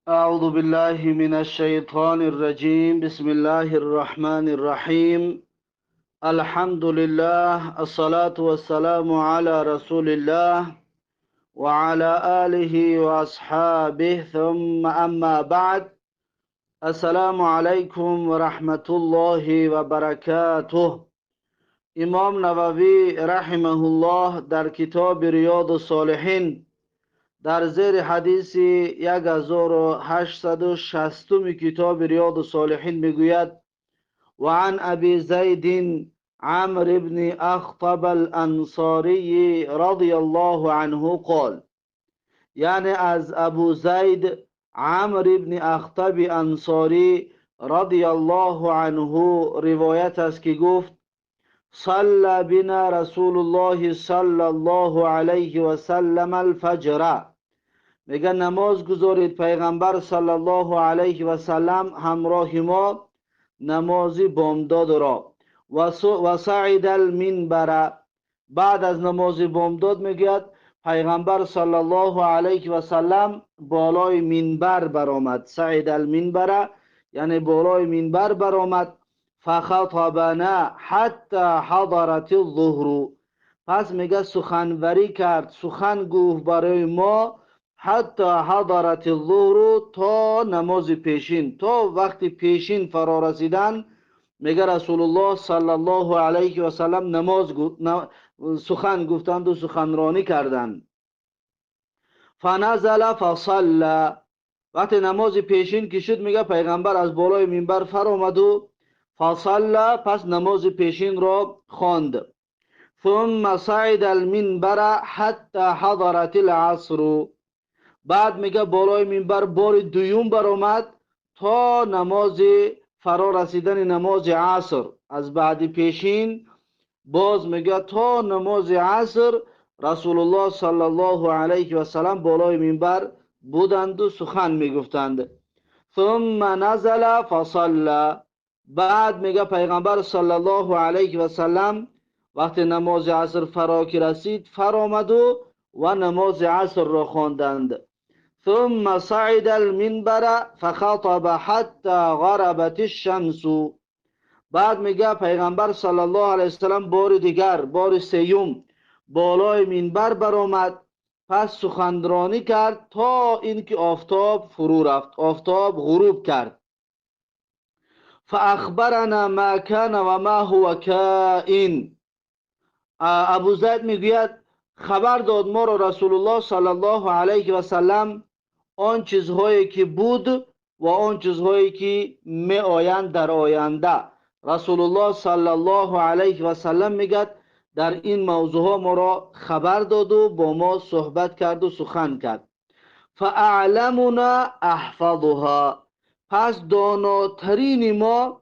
أعوذ بالله من الشيطان الرجيم. بسم الله الرحمن الرحيم. الحمد لله، الصلاة والسلام على رسول الله وعلى آله وأصحابه، ثم أما بعد. السلام عليكم ورحمة الله وبركاته. امام نووی رحمه الله در کتاب ریاض الصالحین در زیر حدیث 1860 کتاب ریاض الصالحین میگوید: وعن ابی زید عمرو بن اخطب الانصاری رضی الله عنه قال، یعنی از ابو زید عمرو بن اخطب انصاری رضی الله عنه روایت است که گفت: صلى بنا رسول الله صلی الله علیه و سلم الفجر. میگه نماز گذارید پیغمبر صلی الله علیه و سلم همراه ما نماز بامداد را. و صعد المنبر. بعد از نماز بامداد میگه پیغمبر صلی الله علیه و سلم بالای منبر برآمد. صعد المنبر یعنی بالای منبر برآمد. فخطبنا حتی حضرت الظهر. پس میگه سخنوری کرد، سخن گفت برای ما حتی حضرت الظهر، تا نماز پیشین، تا وقت پیشین فرا رسیدن. میگه رسول الله صلی الله علیه و سلم سخن گفتند و سخنرانی کردند. فنزل فصلى. وقتی نماز پیشین که شد میگه پیغمبر از بالای منبر فرا آمد و فصلى، پس نماز پیشین را خواند. ثم صعد المنبر حتى حضرت العصر. بعد میگه بالای منبر بار دوم برآمد تا نماز فرا رسیدن نماز عصر. از بعد پیشین باز میگه تا نماز عصر رسول الله صلی الله علیه و سلم بالای منبر بودند و سخن میگفتند. ثم نزل فصلى. بعد میگه پیغمبر صلی الله علیه و سلم وقتی نماز عصر فرا رسید فرا آمد و نماز عصر را خواندند. ثم صعد المنبر فخطب حتى غربت الشمس. بعد میگه پیغمبر صلی الله علیه وسلم بار دیگر، بار سیوم، بالای منبر برآمد، پس سخنرانی کرد تا اینکه آفتاب فرو رفت، آفتاب غروب کرد. فاخبرنا ما كان و ما هو کائن. ابو زید میگوید خبر داد ما را رسول الله صلی الله علیه و سلم آن چیزهایی که بود و آن چیزهایی که می آیند در آینده. رسول الله صلی الله علیه و سلم میگد در این موضوع ها ما را خبر داد و با ما صحبت کرد و سخن کرد. فاعلمنا احفظها. پس داناترین ما،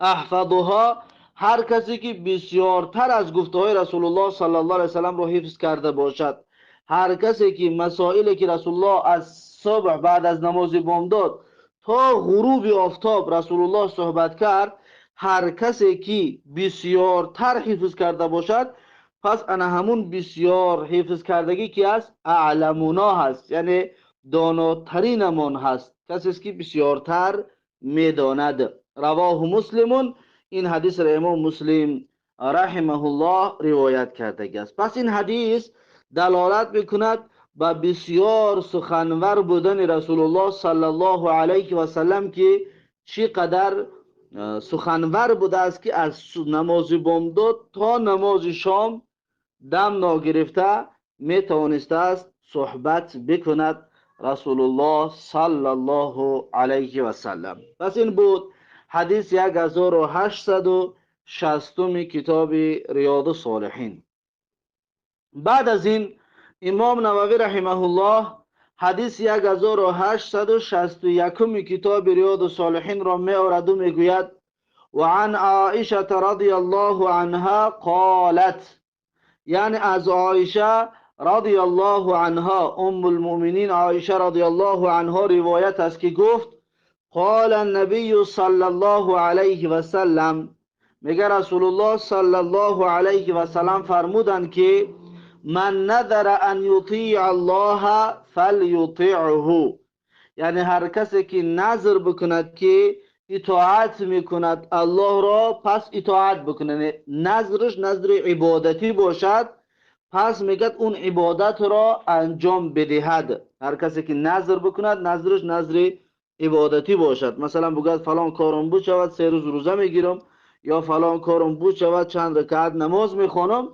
احفظها هر کسی که بسیارتر از گفته های رسول الله صلی الله علیه و سلم را حفظ کرده باشد. هر کسی که مسائلی که رسول الله از صبح بعد از نماز بامداد تا غروب آفتاب رسول الله صحبت کرد، هر کسی که بسیارتر حفظ کرده باشد، پس انا همون بسیار حفظ کردگی که است اعلمونا هست، یعنی داناترینمان هست، کسی است که بسیارتر میداند. رواه مسلمون. این حدیث را امام مسلم رحمه الله روایت کرده است. پس این حدیث دلالت میکند به بسیار سخنور بودن رسول الله صلی الله علیه و سلم که چقدر سخنور بوده است که از نماز بامداد تا نماز شام دم ناگرفته میتوانسته است صحبت بکند رسول الله صلی الله علیه و سلم. پس این بود حدیث 1860 کتاب ریاض الصالحین. بعد از این امام نووی رحمه الله حدیث 1861 کتاب ریاض الصالحین را می آورد و میگوید: وعن عائشه رضی الله عنها قالت. یعنی از عایشه رضی الله عنها، ام المؤمنین عایشه رضی الله عنها روایت است که گفت: قال النبی صلی الله علیه و سلم. میگه رسول الله صلی الله علیه و سلم فرمودند که من نذر ان یطیع الله فلیطیعه. یعنی هر کسی که نظر بکند که اطاعت میکند الله را، پس اطاعت بکند. نظرش نظر عبادتی باشد، پس میگد اون عبادت را انجام بدهد. هر کسی که نظر بکند نظرش نظر عبادتی باشد، مثلا بگوید فلان کارم بود شود 3 روز روزه میگیرم، یا فلان کارم بود شود چند رکعت نماز میخوانم.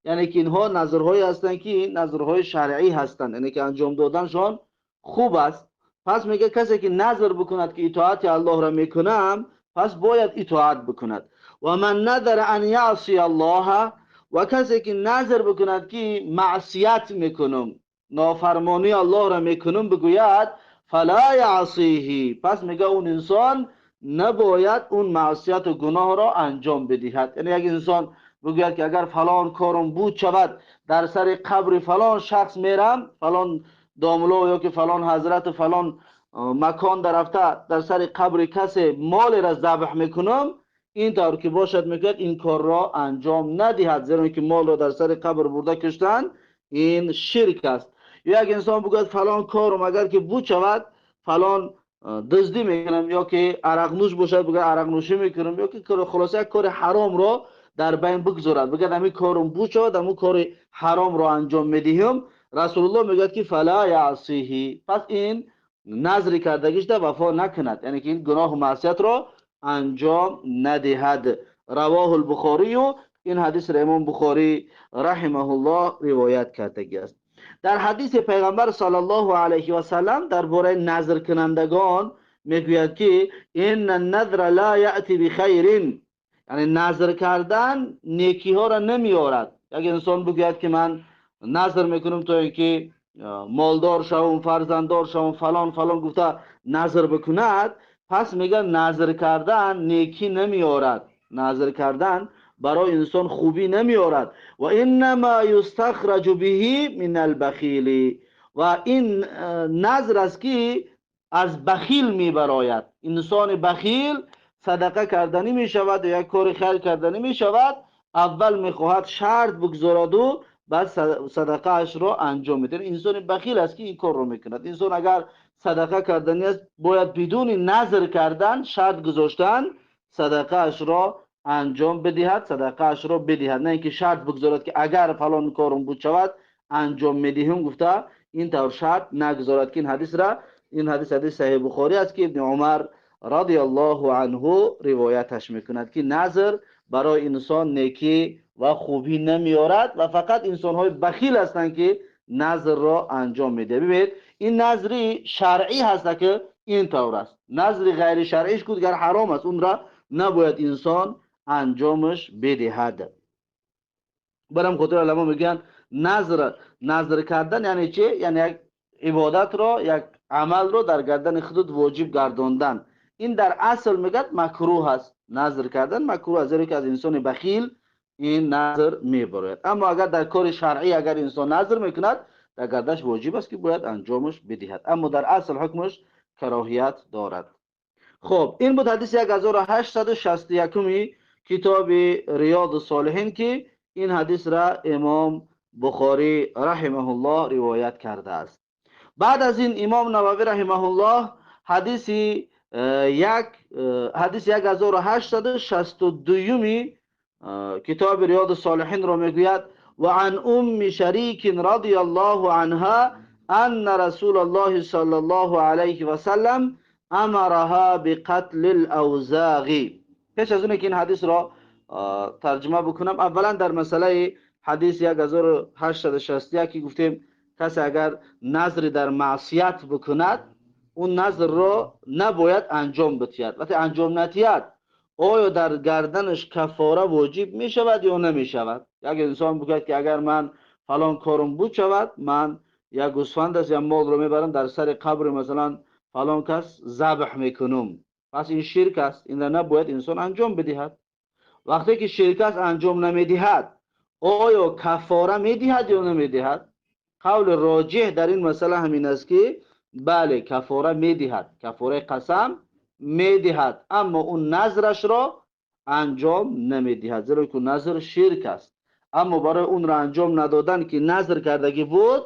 یعنی که اینها نظرهایی هستند که این نظرهای شرعی هستند، یعنی که انجام دادنشان خوب است. پس میگه کسی که نظر بکند که اطاعت الله را میکنم، پس باید اطاعت بکند. و من نظر ان یعصی الله، و کسی که نظر بکند که معصیت میکنم، نافرمانی الله را میکنم، بگوید فلا یعصیه، پس میگه اون انسان نباید اون معصیت و گناه را انجام بدهد. یعنی یک انسان بگوید که اگر فلان کارم بود شود در سر قبر فلان شخص میرم، فلان داملو یا که فلان حضرت فلان مکان در رفته در سر قبر کسی مال را ذبح میکنم، این طور که باشد میگوید این کار را انجام ندهد، زیرا که مال را در سر قبر برده کشتن این شرک است. یا یک انسان بگوید فلان کارم اگر که بود شود فلان دزدی میکنم، یا که عرق نوش باشد بگه عرق نوشی میکنم، یا که خلاصه یک کار حرام را در بین بگذارد، بگه همین کارم بود شود همون کار حرام را انجام میدهم، رسول الله میگه که فلا یعصیه، پس این نظر کردگیش در وفا نکند، یعنی که این گناه و معصیت را انجام ندهد. رواه البخاری، و این حدیث را امام بخاری رحمه الله روایت کرده است. در حدیث پیغمبر صلی الله علیه و سلم درباره نظر کنندگان میگوید که این النذر لا یأتی بخیر، یعنی نظر کردن نیکی ها را نمیارد. یک انسان بگوید که من نظر میکنم تا اینکه مالدار شوم، فرزنددار شوم، فلان فلان گفته نظر بکند، پس میگه نظر کردن نیکی نمیارد، نظر کردن برای انسان خوبی نمیارد. و انما یستخرج به من البخیل، و این نظر است که از بخیل میبراید. انسان بخیل صدقه کردنی می شود و یک کار خیر کردنی می شود، اول میخواهد شرط بگذارد و بعد صدقه اش را انجام میده. انسان بخیل است که این کار رو میکند. انسان اگر صدقه کردنی است باید بدون نظر کردن، شرط گذاشتن، صدقه اش را انجام بدهد، صدقه اش را بدهد، نه اینکه شرط بگذارد که اگر فلان کارم بود شود انجام میدهم گفته این طور شرط نگذارد. که این حدیث صحیح بخاری است که ابن عمر رضی الله عنه روایتش میکند که نظر برای انسان نیکی و خوبی نمیارد و فقط انسان های بخیل هستند که نظر را انجام میده. ببینید این نظری شرعی هست که این طور است، نظر غیر شرعیش که دیگر حرام است، اون را نباید انسان انجامش بدهد. برام خاطر علما میگن نظر کردن یعنی چه؟ یعنی یک عبادت را، یک عمل را در گردن خود واجب گرداندن. این در اصل میگد مکروه است، نظر کردن مکروه است، زیرا که از انسان بخیل این نظر میبرد. اما اگر در کار شرعی اگر انسان نظر میکند در گردنش واجب است که باید انجامش بدهد، اما در اصل حکمش کراهیت دارد. خب این بود حدیث 1861 کتاب ریاض الصالحین که این حدیث را امام بخاری رحمه الله روایت کرده است. بعد از این امام نووی رحمه الله حدیث 1862 کتاب ریاض الصالحین را میگوید و عن ام شریک رضی الله عنها ان رسول الله صلی الله علیه و سلم امرها بقتل الاوزاغ. پیش از اون که این حدیث را ترجمه بکنم، اولا در مسئله حدیث 1861 که گفتیم کسی اگر نظر در معصیت بکند اون نظر را نباید انجام بدهد. وقتی انجام ندهد آیا در گردنش کفاره واجب می شود یا نمی شود؟ یک انسان بگوید که اگر من فلان کارم بود شود من یک گوسفند است یا مال رو میبرم در سر قبر مثلا فلان کس ذبح میکنم، پس این شرک است، این را نباید انسان انجام بدهد. وقتی که شرک است انجام نمیدهد آیا کفاره میدهد یا نمیدهد؟ قول راجح در این مسئله همین است که بله کفاره میدهد، کفاره قسم میدهد، اما اون نظرش را انجام نمیدهد، زیرا که نظر شرک است. اما برای اون را انجام ندادن که نظر کردگی بود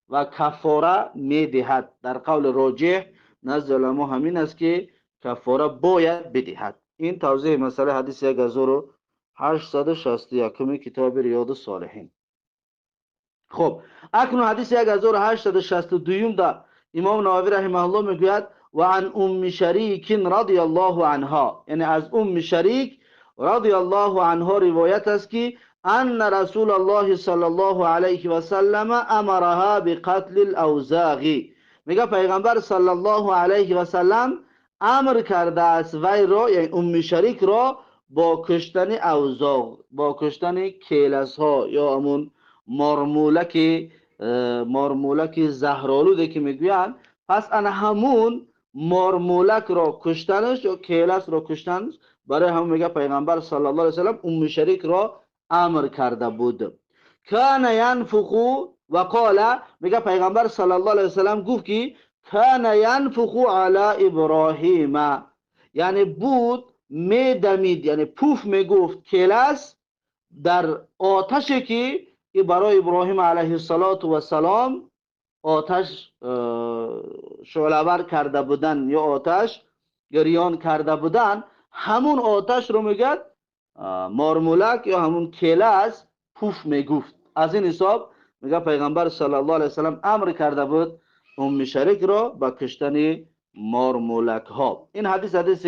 و کفاره میدهد، در قول راجح نزد علما همین است که کفاره باید بدهد. این توضیح مسئله حدیث 1861 کتاب ریاض الصالحین. خب اکنون حدیث 1862 در امام نووی رحمه الله میگوید و عن ام شریک رضی الله عنها، یعنی از ام شریک رضی الله عنها روایت است که ان رسول الله صلی الله علیه و سلم امرها بقتل الاوزاغی، میگه پیغمبر صلی الله علیه و سلم امر کرده است وی را، یعنی ام شریک را، با کشتن اوزاغ، با کشتن کیلس ها یا همون مارمولک زهرالوده که میگوین. پس ان همون مارمولک را کشتنش یا کیلس را کشتنش برای همون میگه پیغمبر صلی الله علیه وسلم ام شریک را امر کرده بود. کان ینفخو و قال، میگه پیغمبر صلی الله علیه وسلم گفت که کان ینفخو علی ابراهیم، یعنی بود میدمید، یعنی پوف میگفت کیلس در آتشی که برای ابراهیم علیه السلام آتش شعله‌ور کرده بودن یا آتش گریان کرده بودن، همون آتش رو میگه مارمولک یا همون کیلس پوف میگفت. از این حساب میگه پیغمبر صلی الله علیه وسلم امر کرده بود ام شریک را با کشتن مارمولک ها. این حدیث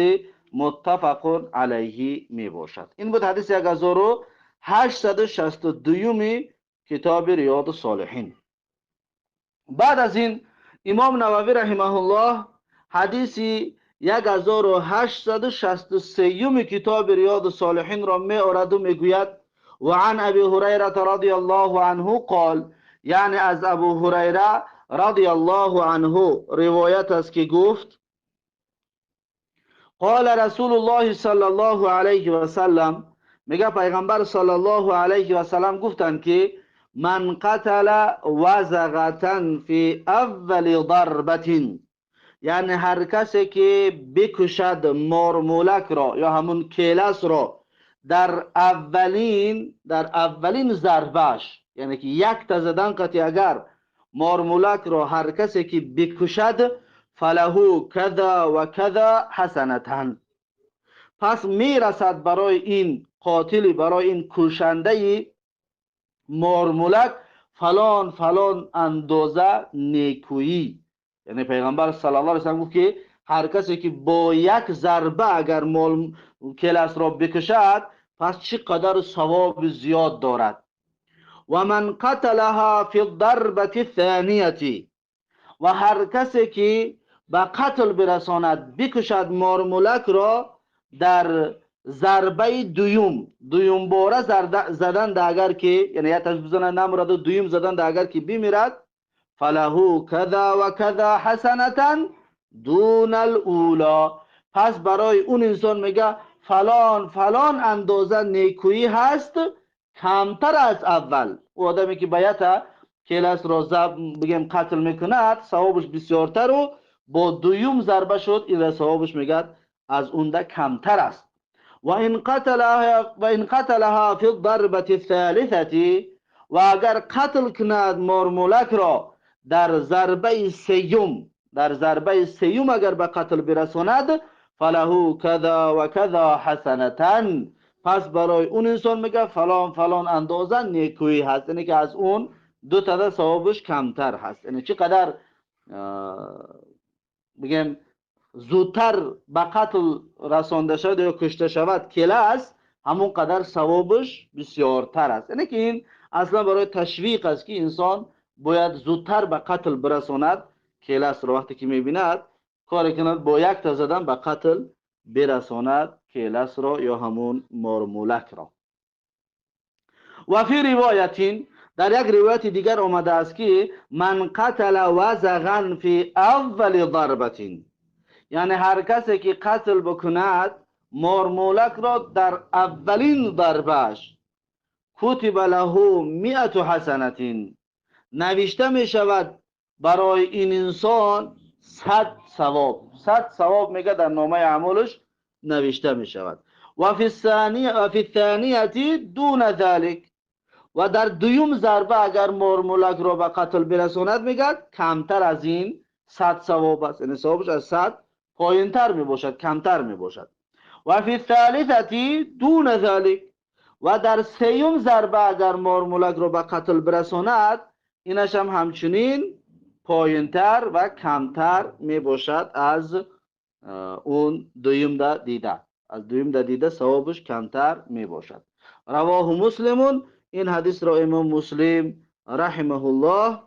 متفق علیه می باشد. این بود حدیث 1862 کتاب ریاض الصالحین. بعد از این امام نووی رحمه الله حدیث 1863 کتاب ریاض الصالحین را می آورد و میگوید و عن ابی هریره رضی الله عنه قال، یعنی از ابو هریره رضی الله عنه روایت است که گفت قال رسول الله صلی الله علیه و سلم، میگه پیغمبر صلی الله علیه و سلم گفتند که من قتل وزغة فی اول ضربة، یعنی هر کسی که بکشد مارمولک را یا همون کیلس را در اولین ضربش، یعنی که یک تا زدن قطعی، اگر مارمولک را هر کسی که بکشد فله کذا و کذا حسنتن، پس میرسد برای این قاتل، برای این کشنده مارمولک فلان فلان اندازه نیکویی. یعنی پیغمبر صلی الله علیه و سلم گفت که هر کسی که با یک ضربه اگر کیلس را بکشد پس چقدر ثواب زیاد دارد. و من قتلها فی الضربة الثانیه، و هر کسی که به قتل برساند بکشد مارمولک را در ضربه دویم باره زدن اگر که، یعنی یک تاش بزنن نمرد و دویم زدن اگر که بمیرد فله کذا و کذا حسنتا دون الاولا، پس برای اون انسان میگه فلان فلان اندازه نیکویی هست کمتر از اول. او آدمی که باید کیلس را بگیم قتل میکند ثوابش بسیارتر و با دویم ضربه شد این ثوابش میگه از اونده کمتر است. و این قتلها فی الضربة الثالثه، و اگر قتل کند مارمولک را در ضربه سیوم اگر به قتل برساند فله کذا و کذا حسنتن، پس برای اون انسان میگه فلان فلان اندازه نیکویی هست، یعنی که از اون دو تا ثوابش کمتر هست. یعنی چقدر بگیم زودتر به قتل رسانده شد یا کشته شود کیلس، همون قدر ثوابش بسیارتر است. یعنی که این اصلا برای تشویق است که انسان باید زودتر به قتل برساند کیلس را. وقتی که میبیند کار کند با یک تا زدن به قتل برساند کیلس را یا همون مارمولک را. و فی روایتین، در یک روایت دیگر آمده است که من قتل وزغا فی اول ضربة، یعنی هر کسی که قتل بکند مارمولک را در اولین ضربش کتب له 100 حسنة، نوشته می شود برای این انسان 100 ثواب میگه در نامه اعمالش نوشته می شود. و فی الثانیه دون ذلك، و در دویم ضربه اگر مارمولک را به قتل برساند میگه کمتر از این 100 ثواب است، یعنی ثوابش از 100 پایین تر می باشد، کمتر می باشد. و فی الثالثه دون ذلك، و در سیوم ضربه اگر مارمولک رو به قتل برساند اینش هم همچنین پایینتر و کمتر می باشد از اون دویم ده دیده، از دویم ده دیده ثوابش کمتر می باشد. رواه مسلمون، این حدیث را امام مسلم رحمه الله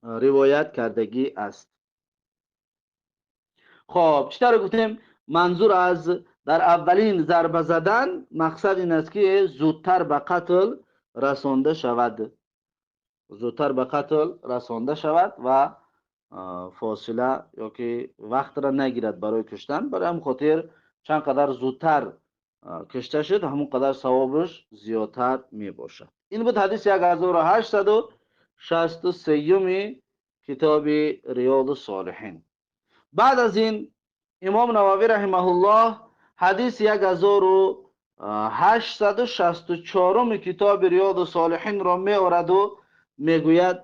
روایت کردگی است. خب چطور گفتیم منظور از در اولین ضربه زدن مقصد این است که زودتر به قتل رسانده شود، زودتر به قتل رسانده شود و فاصله یا که وقت را نگیرد برای کشتن. برای هم خاطر چند قدر زودتر کشته شد همون قدر ثوابش زیادتر می باشد. این بود حدیث 1863 کتاب ریاض الصالحین. بعد از این امام نووی رحمه الله حدیث 1864 کتاب ریاض الصالحین را می آورد و می گوید: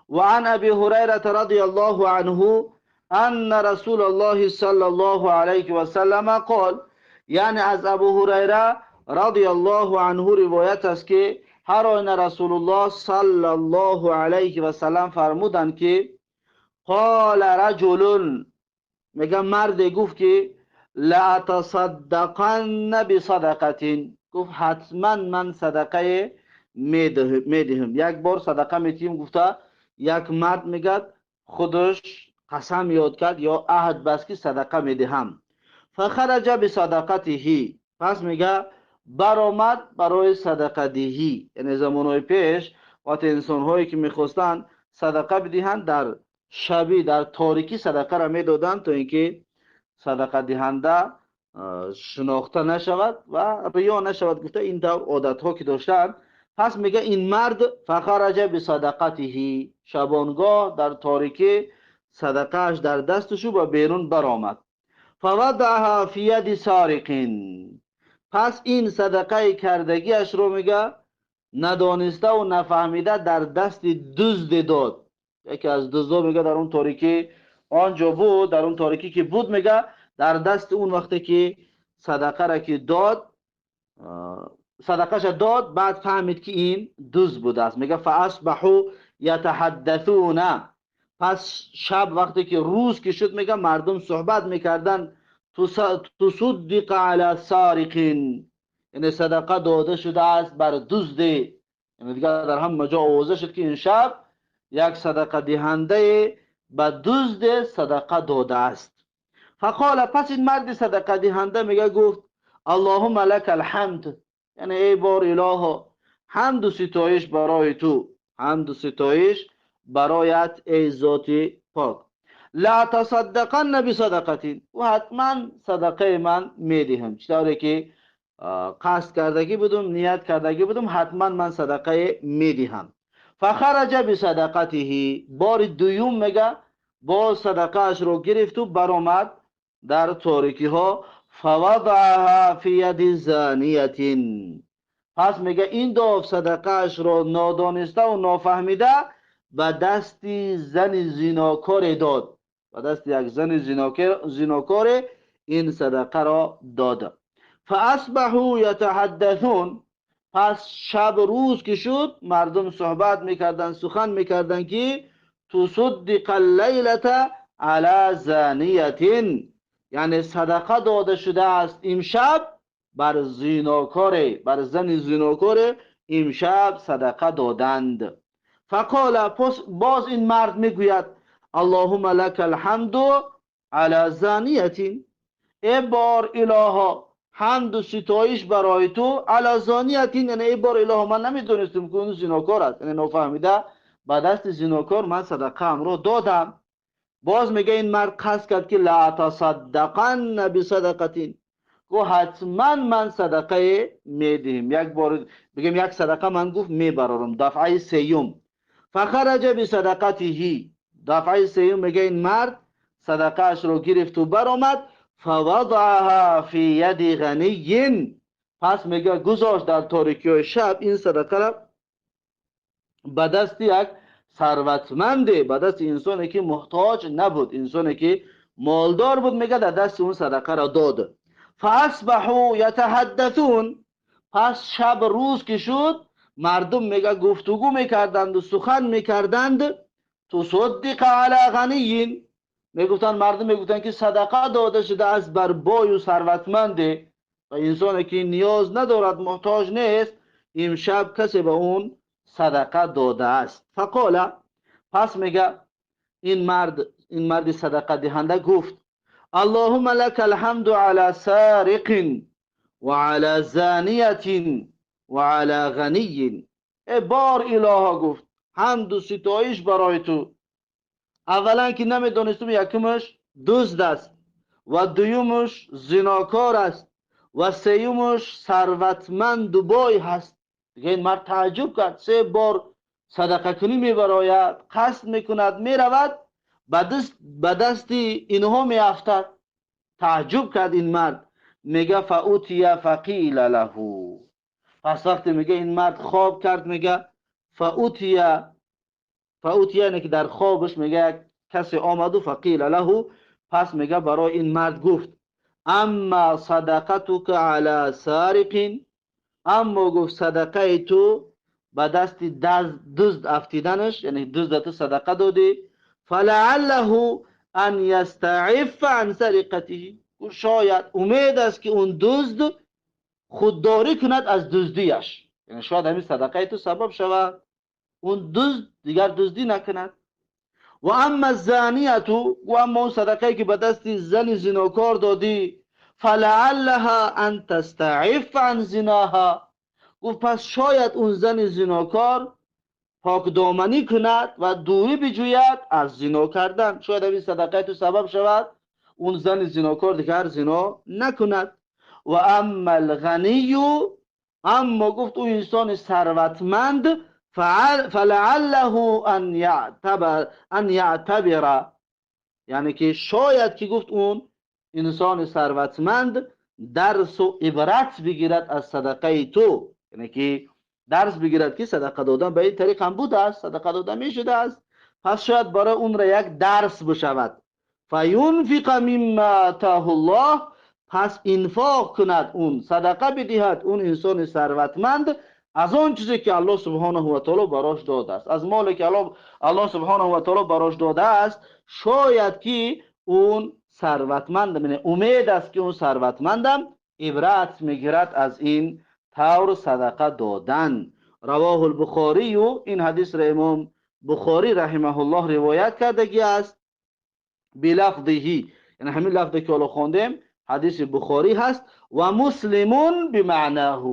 وعن ابي هريره رضي الله عنه ان رسول الله صلى الله عليه وسلم قال، یعنی از ابو هریره رضی الله عنه روایت است که هر آن رسول الله صلی الله علیه و سلم فرمودند که قال رجل، میگه مرد گفت که لا تصدقن بصدقه، گفت حتما من صدقه میدهم. یک بار صدقه میتیم گفته یک مرد میگه خودش قسم یاد کرد یا عهد بست که صدقه میدهم. فخرج بصدقته، پس میگه برآمد برای صدقه دهی. یعنی زمانهای پیش وقت انسان هایی که میخواستن صدقه بدهند در شبی در تاریکی صدقه را میدادند تا اینکه صدقه دهنده شناخته نشود و ریا نشود. گفته این دور عادت ها که داشتند. پس میگه این مرد فخرج بصدقته، شبانگاه در تاریکی صدقهش در دستشو و بیرون برآمد. فوضعها فی ید سارق، پس این صدقه کردگیش رو میگه ندانسته و نفهمیده در دست دزد داد. یکی از دزدا میگه در اون تاریکی آنجا بود، در اون تاریکی که بود میگه در دست اون وقتی که صدقه را که داد صدقهش داد بعد فهمید که این دزد بود است. میگه فاصبحوا یتحدثون، پس شب وقتی که روز که شد میگه مردم صحبت میکردن تصدق علی سارق، یعنی صدقه داده شده است بر دزد. یعنی دیگه در همه جا آوازه شد که این شب یک صدقه دهنده به دزد صدقه داده است. فقال، پس این مرد صدقه دهنده میگه گفت اللهم لك الحمد، یعنی ای بار اله حمد و ستایش برای تو، حمد و ستایش برایت ای ذات پاک. لا تصدقن بصدقه، و حتما صدقه من میدهم. چطوری که قصد کردگی بدم نیت کردگی بدم حتما من صدقه میدهم. فخرج بصدقته، بار دوم میگه با صدقه اش رو گرفت و برآمد در تاریکی ها. فوضعها فی ید زانیه، پس میگه این دو صدقه اش رو نادانسته و نافهمیده به دست زن زیناکار داد، به دست یک زن زیناکار این صدقه را داد. فاصبحوا یتحدثون، پس شب روز که شد مردم صحبت میکردن سخن میکردن که تصدق اللیلة علی زانیه، یعنی صدقه داده شده است امشب بر زیناکار، بر زن زیناکار امشب صدقه دادند. فقال، باز این مرد میگوید اللهم لك الحمد علی زانیه، ای بار اله حمد و ستایش برای تو علی زانیه، یعنی ای بار اله من نمیدونستم که اون زیناکار است، یعنی نفهمیده به دست زیناکار من صدقه ام رو دادم. باز میگه این مرد قصد کرد که لا تصدقن بصدقه، گو حتما من صدقه میدهم. یک بار بگم یک صدقه من گفت میبرارم، دفعه سیوم. فخرج بصدقته، دفعه سیوم میگه این مرد صدقه اش رو گرفت و برآمد. فوضعها فی ید غنی، پس میگه گذاشت در تاریکی شب این صدقه را به دست یک ثروتمنده، به دست انسانی که محتاج نبود، انسانی که مالدار بود، میگه در دست اون صدقه را داد. فاصبحوا یتحدثون، پس شب روز که شد مردم میگه گفتگو میکردند و سخن میکردند. تصدق علی غنی، میگفتن مردم میگفتن که صدقه داده شده از بر بای و ثروتمنده و انسانی که نیاز ندارد، محتاج نیست، امشب کسی به اون صدقه داده است. فقال، پس میگه این مرد صدقه دهنده گفت اللهم لك الحمد على سارق وعلى زانیة وعلى غنی. ای بار اله، گفت حمد و ستایش برای تو، اولا که نمیدونستم یکمش دزد است و دویمش زناکار است و سیومش ثروتمند و بای هست. دیگه این مرد تعجب کرد، 3 بار صدقه کنی میبراید، قصد میکند میرود، به دست اینها میافتد. تعجب کرد این مرد. میگه فاوتی فقیل له، پس وقتی میگه این مرد خواب کرد، میگه فاوتی یعنی که در خوابش میگه کسی آمد و فقیل له، پس میگه برای این مرد گفت اما صدقتك علی سارق، اما گفت صدقه تو به دست دزد افتیدنش، یعنی دزد تو صدقه دادی، فلعله ان یستعف عن سرقته، شاید امید است که اون دزد خودداری کند از دزدیش، یعنی شاید همین صدقه تو سبب شود اون دزد دیگر دزدی نکند. و اما الزانیه، و اما اون صدقه که به دست زن زناکار دادی، فلعلها ان تستعف عن زناها، گفت پس شاید اون زن زناکار پاک دامنی کند و دوری بجوید از زنا کردن، شاید این صدقه تو سبب شود اون زن زناکار دیگر زنا نکند. و اما الغنی، اما گفت اون انسان ثروتمند، فلعله ان یعتبر، یعنی که شاید که گفت اون انسان ثروتمند درس و عبرت بگیرد از صدقه تو، یعنی که درس بگیرد که صدقه دادن به این طریق هم بوده است، صدقه دادن می شده است، پس شاید برای اون را یک درس بشود. فینفق مما آتاه الله، پس انفاق کند، اون صدقه بدهد اون انسان ثروتمند از اون چیزی که الله سبحانه و تعالی براش داده است، از مالی که الله سبحانه و تعالی براش داده است، شاید که اون ثروتمند، من امید است که اون ثروتمندم عبرت میگیرد از این طور صدقه دادن. رواه البخاری، و این حدیث را امام بخاری رحمه الله روایت کردگی است بلفظه، یعنی همین لفظی که الان خواندیم حدیث بخاری هست، و مسلمون بمعناه،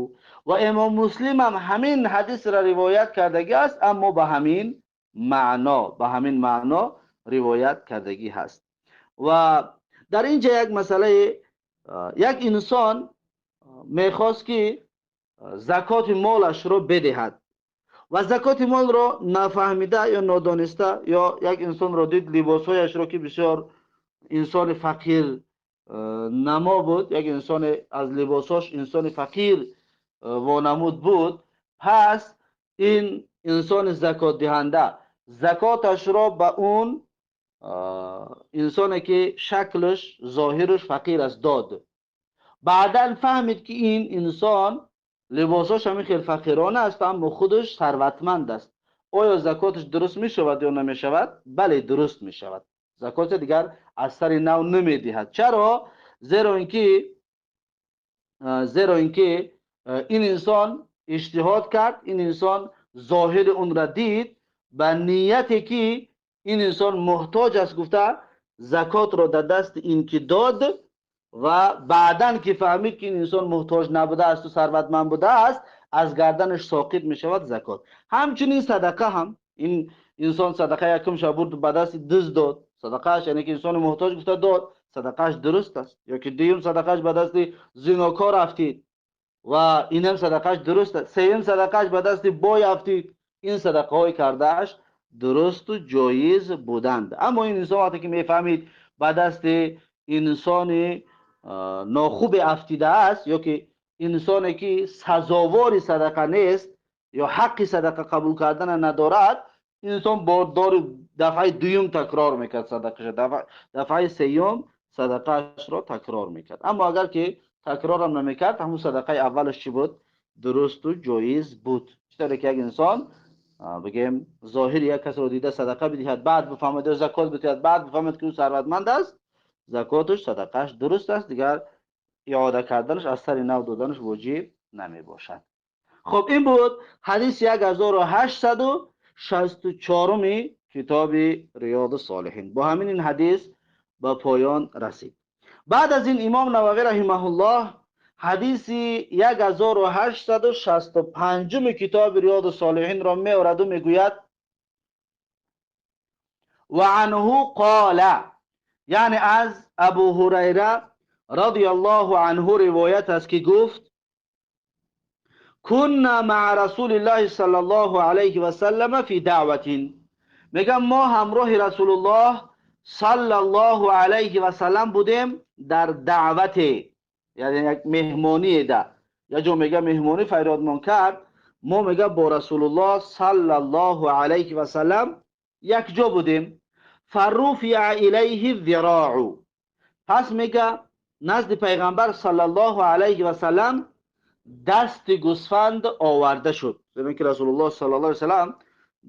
و امام مسلم هم همین حدیث را روایت کردگی است اما به همین معنا روایت کردگی هست. و در اینجا یک مسئله، یک انسان میخواست که زکات مالش رو بدهد و زکات مال رو نفهمیده یا نادانسته، یا یک انسان رو دید لباسهایش رو که بسیار انسان فقیر نما بود، یک انسان از لباساش انسان فقیر وانمود بود، پس این انسان زکات دهنده زکاتش را به اون انسانی که شکلش ظاهرش فقیر است داد. بعداً فهمید که این انسان لباساش همین خیلی فقیرانه است اما خودش ثروتمند است. آیا زکاتش درست می شود یا نمی شود؟ بله درست می شود. زکات دیگر از سر نو نمی دهد. چرا؟ زیرا اینکه این انسان اجتهاد کرد، این انسان ظاهر اون را دید، به نیتی که این انسان محتاج است گفته زکات را در دست این که داد، و بعدن که فهمید که این انسان محتاج نبوده است و ثروتمند بوده است، از گردنش ساقط می شود زکات. همچنین صدقه هم، این انسان صدقه یکم شبورد به دست دزد داد، صدقهش یعنی که انسان محتاج گفته داد، صدقهش درست است. یا که دویم صدقهش به دست زناکار افتید و اینم صدقهش درست است. سوم صدقهش به دست بای افتید، این صدقه های کردهش درست و جایز بودند. اما این انسان وقتی که میفهمید به دست انسان ناخوب افتیده است، یا که انسانی که سزاوار صدقه نیست یا حق صدقه قبول کردن ندارد، این انسان با دفعه دوم تکرار میکرد صدقه، دفعه سیوم صدقهش را تکرار میکرد. اما اگر که تکرار هم نمیکرد، همون صدقه اولش چی بود؟ درست و جایز بود. چطوری که یک انسان بگیم ظاهر یک کس رو دیده صدقه بدهد، بعد بفهمد زکات بدهد، بعد بفهمد که او ثروتمند است، زکاتش صدقهش درست است، دیگر اعاده کردنش از سر نو دادنش واجب نمی باشد. خب این بود حدیث 1864 کتاب ریاض الصالحین. با همین این حدیث به پایان رسید. بعد از این امام نووی رحمه الله حدیث 1865 کتاب ریاض الصالحین را می آورد و میگوید و عنه قال، یعنی از ابو هریره رضی الله عنه روایت است که گفت كنا مع رسول الله صلی الله علیه و سلم فی دعوت، میگم ما همراه رسول الله صلی الله علیه و سلم بودیم در دعوت، یعنی یک مهمانی ده، یا جو میگه مهمانی فرادمان کرد، ما میگه با رسول الله صلی الله علیه و سلم یک جا بودیم. فرفع الیه الذراع، پس میگه نزد پیغمبر صلی الله علیه و سلم دست گوسفند آورده شد. زمین که رسول الله صلی الله علیه و سلم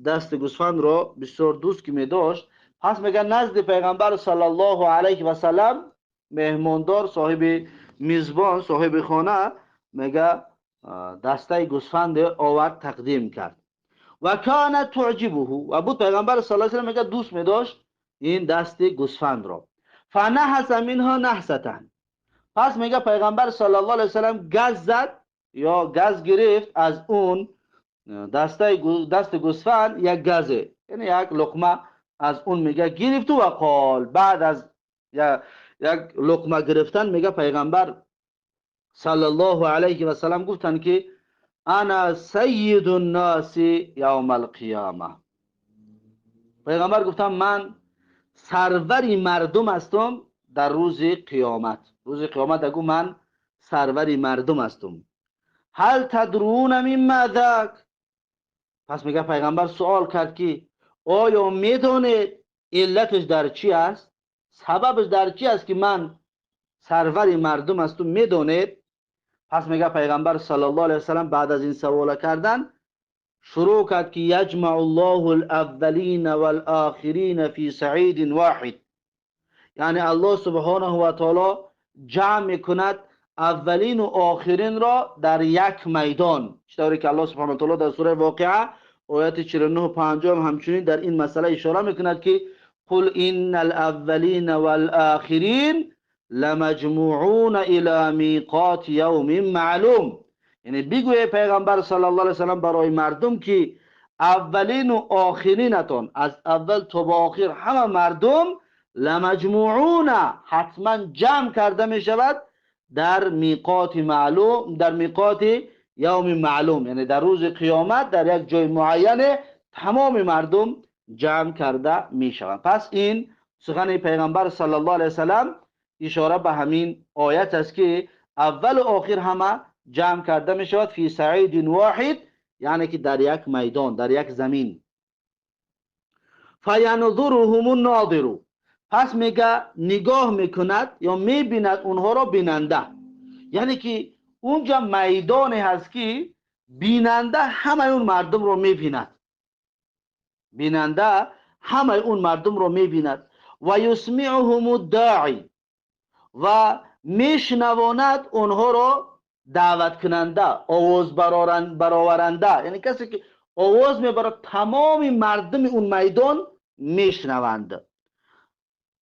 دست گوسفند را بسیار دوست که می داشت، پس میگه نزد پیغمبر صلی الله علیه و سلم مهماندار، صاحب میزبان، صاحب خانه، میگه دسته گوسفند آورد تقدیم کرد. و کان تعجبه، و بود پیغمبر صلی الله علیه و سلم میگه دوست می داشت این دست گوسفند را. فنحس منها نحستن، پس میگه پیغمبر صلی الله علیه و سلم گز زد یا گز گرفت از اون دست گوسفند، یک گزه، یعنی یک لقمه از اون میگه گرفت. و قال، بعد از یک لقمه گرفتن میگه پیغمبر صلی الله علیه و سلم گفتن که انا سید الناس یوم القیامه، پیغمبر گفتم من سروری مردم هستم در روز قیامت. روز قیامت اگو من سروری مردم هستم. هل تدرون مما ذاک، پس میگه پیغمبر سوال کرد که آیا میدونید علتش در چی است، سببش در چی است که من سروری مردم هستم، میدونید؟ پس میگه پیغمبر صلی الله علیه و سلم بعد از این سوال کردن شروع کرد که یجمع الله الاولین والآخرین فی صعید واحد، یعنی الله سبحانه و تعالی جمع میکند اولین و آخرین را در یک میدان. چطوری که الله سبحانه و تعالی در سوره واقعه آیت 49 و 50 همچنین در این مسئله اشاره میکند که قل ان الاولین والآخرین لمجموعون الى میقات یوم معلوم، یعنی بگوی پیغمبر صلی الله علیه وسلم برای مردم که اولین و آخرینتون، از اول تا به آخر همه مردم، لمجموعون، حتما جمع کرده می شود در میقات معلوم، در میقات یوم معلوم، یعنی در روز قیامت در یک جای معین تمام مردم جمع کرده می شوند. پس این سخن پیغمبر صلی الله علیه وسلم اشاره به همین آیت است که اول و آخر همه جمع کرده می شود فی صعید واحد، یعنی که در یک میدان، در یک زمین. فینظرهم الناظر، پس میگه نگاه میکند یا میبیند اونها را بیننده، یعنی که اونجا میدانی هست که بیننده همه اون مردم رو میبیند، بیننده همه اون مردم رو میبیند. و یسمعهم الداعی، و میشنواند اونها رو دعوت کننده، آواز برآورنده، یعنی کسی که آواز میبره تمام مردم اون میدان میشنوند.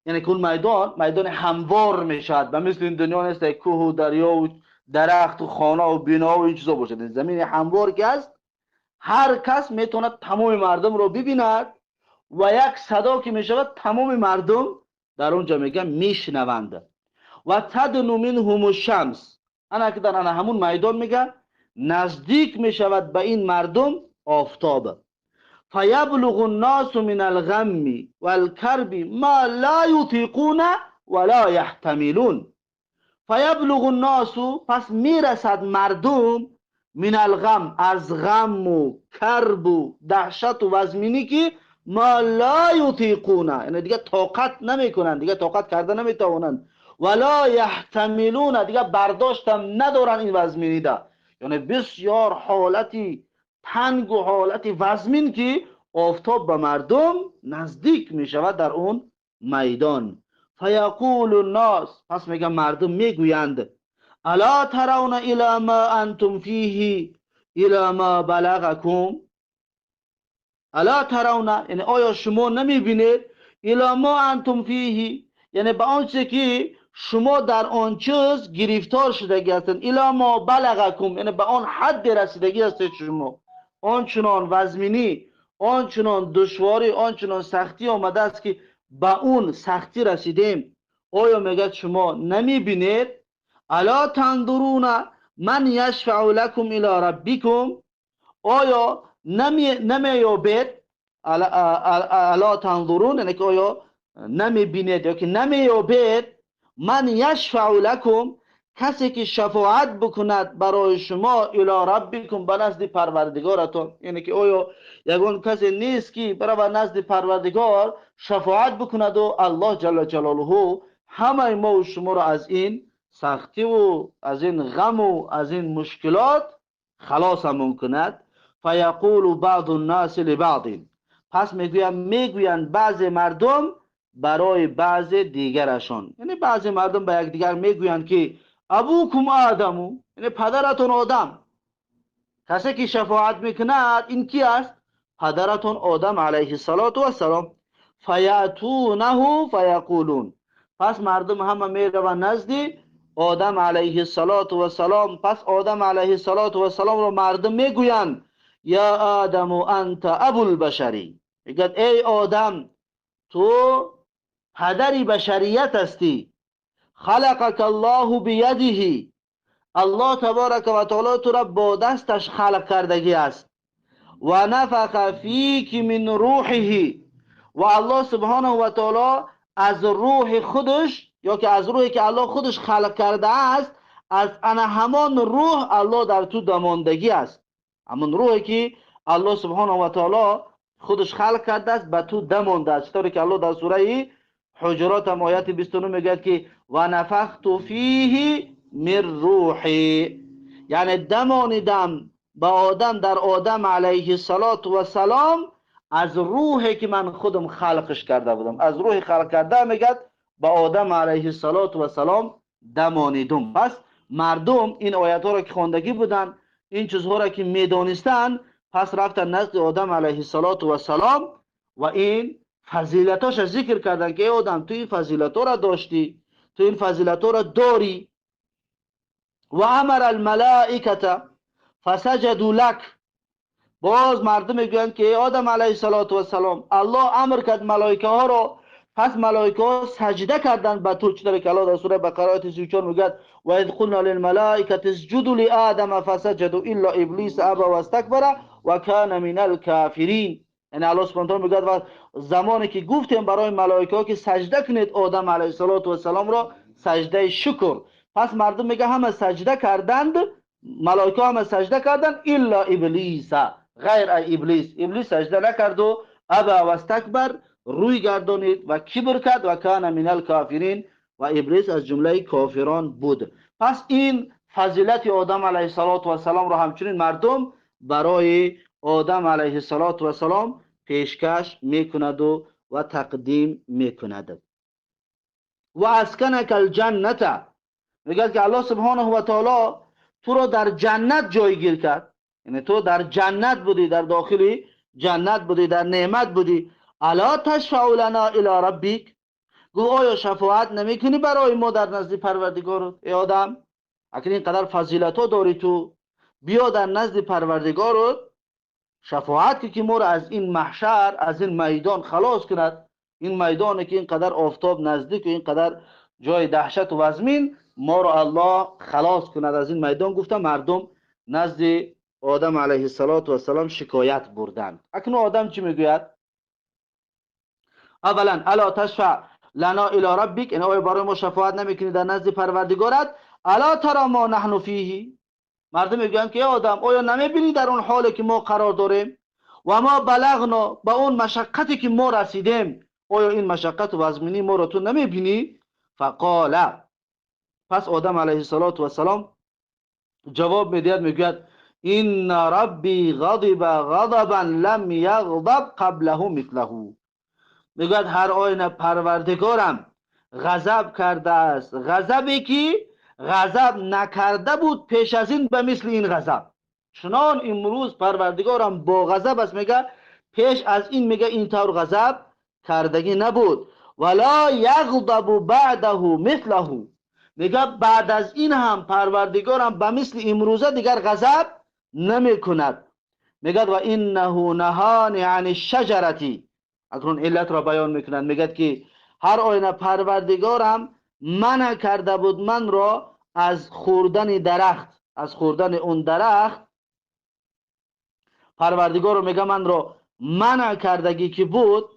یعنی که اون میدان هموار میشد و مثل این دنیا نیست کوه و دریا و درخت و خانه و بنا و این چیزا باشد. زمین هموار که است، هر کس میتونه تمام مردم رو ببیند و یک صدا که میشود تمام مردم در اونجا میگه میشنوند. و تدنو منهم الشمس، انا که در همون میدان میگه نزدیک میشود به این مردم آفتاب. فیبلغ الناس من الغم والکرب ما لا یطیقون ولا یحتملون. فیبلغ الناس، پس میرسد مردم من الغم، از غم و کرب و دهشت و وزمینی که ما لا یطیقونه، یعنی دیگه طاقت نمیکنن، دیگه طاقت کرده نمیتوانند، ولا یحتملون، دیگه برداشتم ندارن این وزمینی ده. یعنی بسیار حالتی تنگ و حالتی وزمین که آفتاب به مردم نزدیک می شود در اون میدان. فیقول الناس، پس میگه مردم میگویند الا ترون الى ما انتم فیه الى ما بلغکم، الا ترون یعنی آیا شما نمیبینید، الى ما انتم فیه یعنی به آنچه که شما در آن چیز گرفتار شدگی هستند، الى ما بلغکم یعنی به آن حد رسیدگی هستید شما، آنچنان وزمینی، آنچنان دشواری، آنچنان سختی آمده است که به اون سختی رسیدیم. آیا میگه شما نمیبینید؟ الا تنظرون من یشفع لکم الی ربکم، آیا نمیابید؟ الا تنظرون یعنی که آیا نمیبینید یا که نمیابید من یشفع لکم، کسی که شفاعت بکند برای شما الی ربکم به نزد پروردگارتون، یعنی که آیا یگان کسی نیست که برای نزد پروردگار شفاعت بکند و الله جل جلاله همه ما و شما را از این سختی و از این غم و از این مشکلات خلاص همون کند. فیقول بعض الناس لبعض، پس میگویند بعض مردم برای بعض دیگرشان، یعنی بعض مردم به یک دیگر میگویند که ابوکم آدمو، یعنی پدرتون آدم، کسی که شفاعت میکند این کی است؟ پدرتون آدم علیه السلام. فیاتونه فیقولون، پس مردم همه میروند نزد آدم علیه السلام. پس آدم علیه السلام رو مردم میگویند یا آدم انت ابو البشری، میگن ای آدم تو پدری بشریت هستی، خلقك الله بیده، الله تبارک و تعالی تو را با دستش خلق کردگی است، و نفخ فیک من روحه، و الله سبحانه و تعالی از روح خودش، یا که از روحی که الله خودش خلق کرده است، از انا همان روح الله در تو دماندگی است، همان روحی که الله سبحانه و تعالی خودش خلق کرده است به تو دمانده است، چطوری که الله در سوره حجرات آیت 29 میگه که و نفخت فیه من روحی، یعنی دمانیدم با آدم در آدم علیه السلام از روحی که من خودم خلقش کرده بودم، از روح خلق کرده میگه با آدم علیه السلام دمانیدم. پس مردم این آیات ها را که خواندگی بودن، این چیزها را که میدانستن، پس رفتن نزد آدم علیه السلام و این فضیلتاش ذکر کردن که ای آدم تو این فضیلت ها را داشتی، تو این فضیلت ها را داری. و امر الملائکه فسجدوا لك، باز مردم میگویند که ای آدم علیه السلام الله امر کرد ملائکه ها رو، پس ملائکه ها سجده کردند به تو، چطور که الله در سوره بقره آیت 34 میگه و اذ قلنا للملائکه اسجدوا لآدم فسجدوا الا ابلیس ابى واستكبر و کان من الکافرین، یعنی الله سبحانه و تعالی میگه زمانی که گفتیم برای ملائکه ها که سجده کنید آدم علیه السلام را، سجده شکر، پس مردم میگه همه سجده کردند، ملائکه همه سجده کردند الا ابلیس، غیر ابلیس سجده نکرد و ابا و استکبر، روی گردانید و کبر کرد و کان من الکافرین، و ابلیس از جمله کافران بود. پس این فضیلت آدم علیه السلام را همچنین مردم برای آدم علیه السلام پیشکش میکند و تقدیم میکند. و اسکنک الجنت، میگه که الله سبحانه و تعالی تو را در جنت جایگیر کرد، یعنی تو در جنت بودی، در داخل جنت بودی، در نعمت بودی. الا تشفع لنا الی ربک، گو آیا شفاعت نمیکنی برای ما در نزد پروردگارت؟ ای آدم اگر اینقدر فضیلت ها داری تو، بیا در نزد پروردگارت شفاعت که ما را از این محشر، از این میدان خلاص کند، این میدانی که اینقدر آفتاب نزدیک و اینقدر جای دهشت و وزمین، ما را الله خلاص کند از این میدان. گفتم مردم نزد آدم علیه السلام شکایت بردند. اکنون آدم چی میگوید؟ اولا الا تشفع لنا الی ربک، این آیا برای ما شفاعت نمیکنی در نزد پروردگارت؟ الا ترى ما نحن فیه، مردم میگن که آدم آیا نمیبینی در اون حالی که ما قرار داریم و ما بلغنا با اون مشقتی که ما رسیدیم، آیا این مشقت و آزمونی ما رو تو نمیبینی؟ فقال، پس آدم علیه السلام جواب میدهد میگوید این ربی غضب غضبا لم یغضب قبله مثله. میگوید هر آینه پروردگارم غضب کرده است، غضبی که غضب نکرده بود پیش از این به مثل این غضب. چنان امروز پروردگارم با غضب است، میگه پیش از این میگه اینطور غضب کردگی نبود. ولا یغضب بعده مثله، میگه بعد از این هم پروردگارم به مثل امروزه دیگر غضب نمی کند. میگه و انه نهانی عن الشجرتی، اکنون علت را بیان میکنند، میگه که هر آینه پروردگارم منع کرده بود من را از خوردن درخت، از خوردن اون درخت. پروردگار رو میگه من را منع کردگی که بود،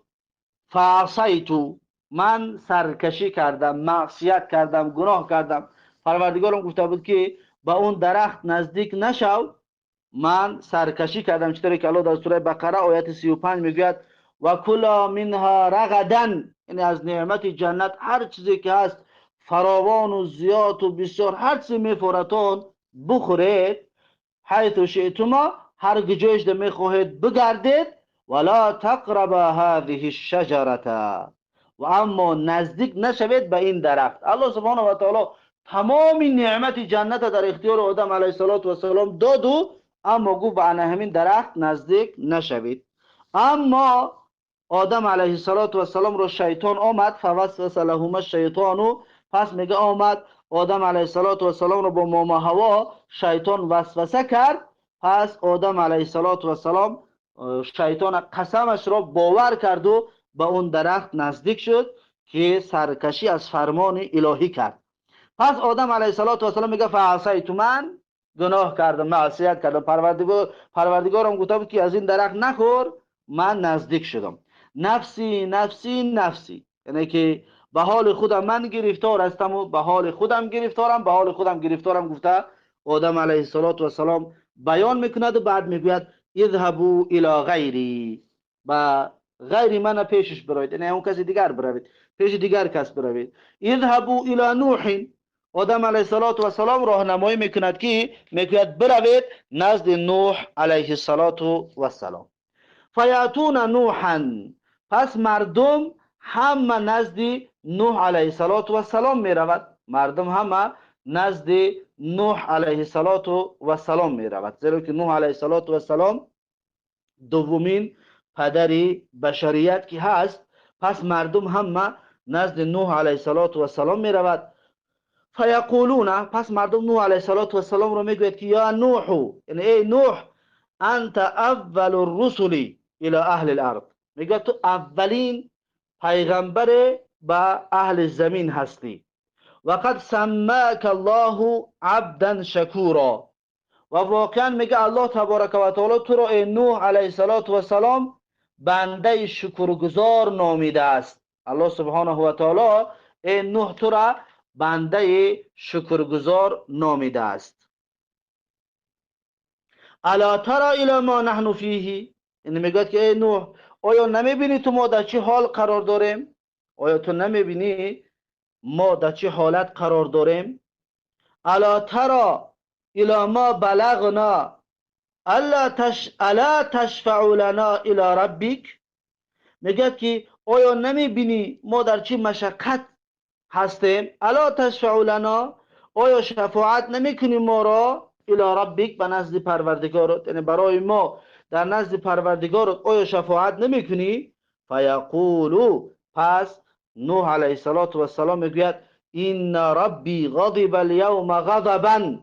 فعصیتو، من سرکشی کردم، معصیت کردم، گناه کردم. پروردگارم گفته بود که با اون درخت نزدیک نشو، من سرکشی کردم. چطوری که الله در سوره بقره آیت 35 میگوید و کلا منها رغدا، یعنی از نعمت جنت هر چیزی که هست فراوان و زیاد و بسیار، هر چیزی میفورتون بخورید، حیث شئتما، هر جایش ده میخواهید بگردید، ولا تقرب هذه الشجرة، و اما نزدیک نشوید به این درخت. الله سبحانه و تعالی تمام نعمت جنت در اختیار آدم علیه السلام داد و اما گفت به همین درخت نزدیک نشوید. اما آدم علیه السلام رو شیطان آمد، فوسوس لهما الشیطان، پس میگه آمد آدم علیه السلام رو با ماما حوا شیطان وسوسه کرد. پس آدم علیه السلام شیطان قسمش را باور کرد و به اون درخت نزدیک شد که سرکشی از فرمان الهی کرد. پس آدم علیه السلام میگه فعصیت، من گناه کردم، معصیت کردم، پروردگارم گفته بود که از این درخت نخور، من نزدیک شدم. نفسی نفسی نفسی، یعنی که به حال خودم من گرفتار هستم و به حال خودم گرفتارم، به حال خودم گرفتارم گفته آدم علیه السلام بیان میکند و بعد میگوید اذهبوا الی غیری، با غیر من پیشش بروید، یعنی اون کسی دیگر بروید، پیش دیگر کس بروید. اذهبوا الی نوح، آدم علیه السلام راهنمایی میکند که میگوید بروید نزد نوح علیه السلام. فیاتون نوحا، پس مردم همه نزد نوح علیه السلام میرود، مردم همه نزد نوح علیه السلام میرود، زیرا که نوح علیه السلام دومین پدر بشریت که هست. پس مردم همه نزد نوح علیه السلام میرود. فیقولون، پس مردم نوح علیه السلام رو میگوید که یا نوح، یعنی ای نوح، انت اول الرسل الى اهل الارض، میگه تو اولین پیغمبر به اهل زمین هستی. و قد سماک الله عبدا شکورا، و واقعا میگه الله تبارک و تعالی تو را ای نوح علیه السلام بنده شکرگزار نامیده است. الله سبحانه و تعالی ای نوح تو را بنده شکرگزار نامیده است. الا ترى الى ما نحن فیه، یعنی میگه که ای نوح، آیا نمیبینی تو ما در چه حال قرار داریم؟ آیا تو نمیبینی ما در چه حالت قرار داریم؟ الا ترى الى ما بلغنا الا تشفع لنا الى ربک، میگه که آیا نمیبینی ما در چه مشقت هستیم؟ الا تشفع لنا، آیا شفاعت نمیکنی ما را الى ربک، به نزد پروردگارت، یعنی برای ما در نزد پروردگارت آیا شفاعت نمیکنی؟ فیقولو، پس نوح علیه السلام میگوید این ربی غضب اليوم غضبا،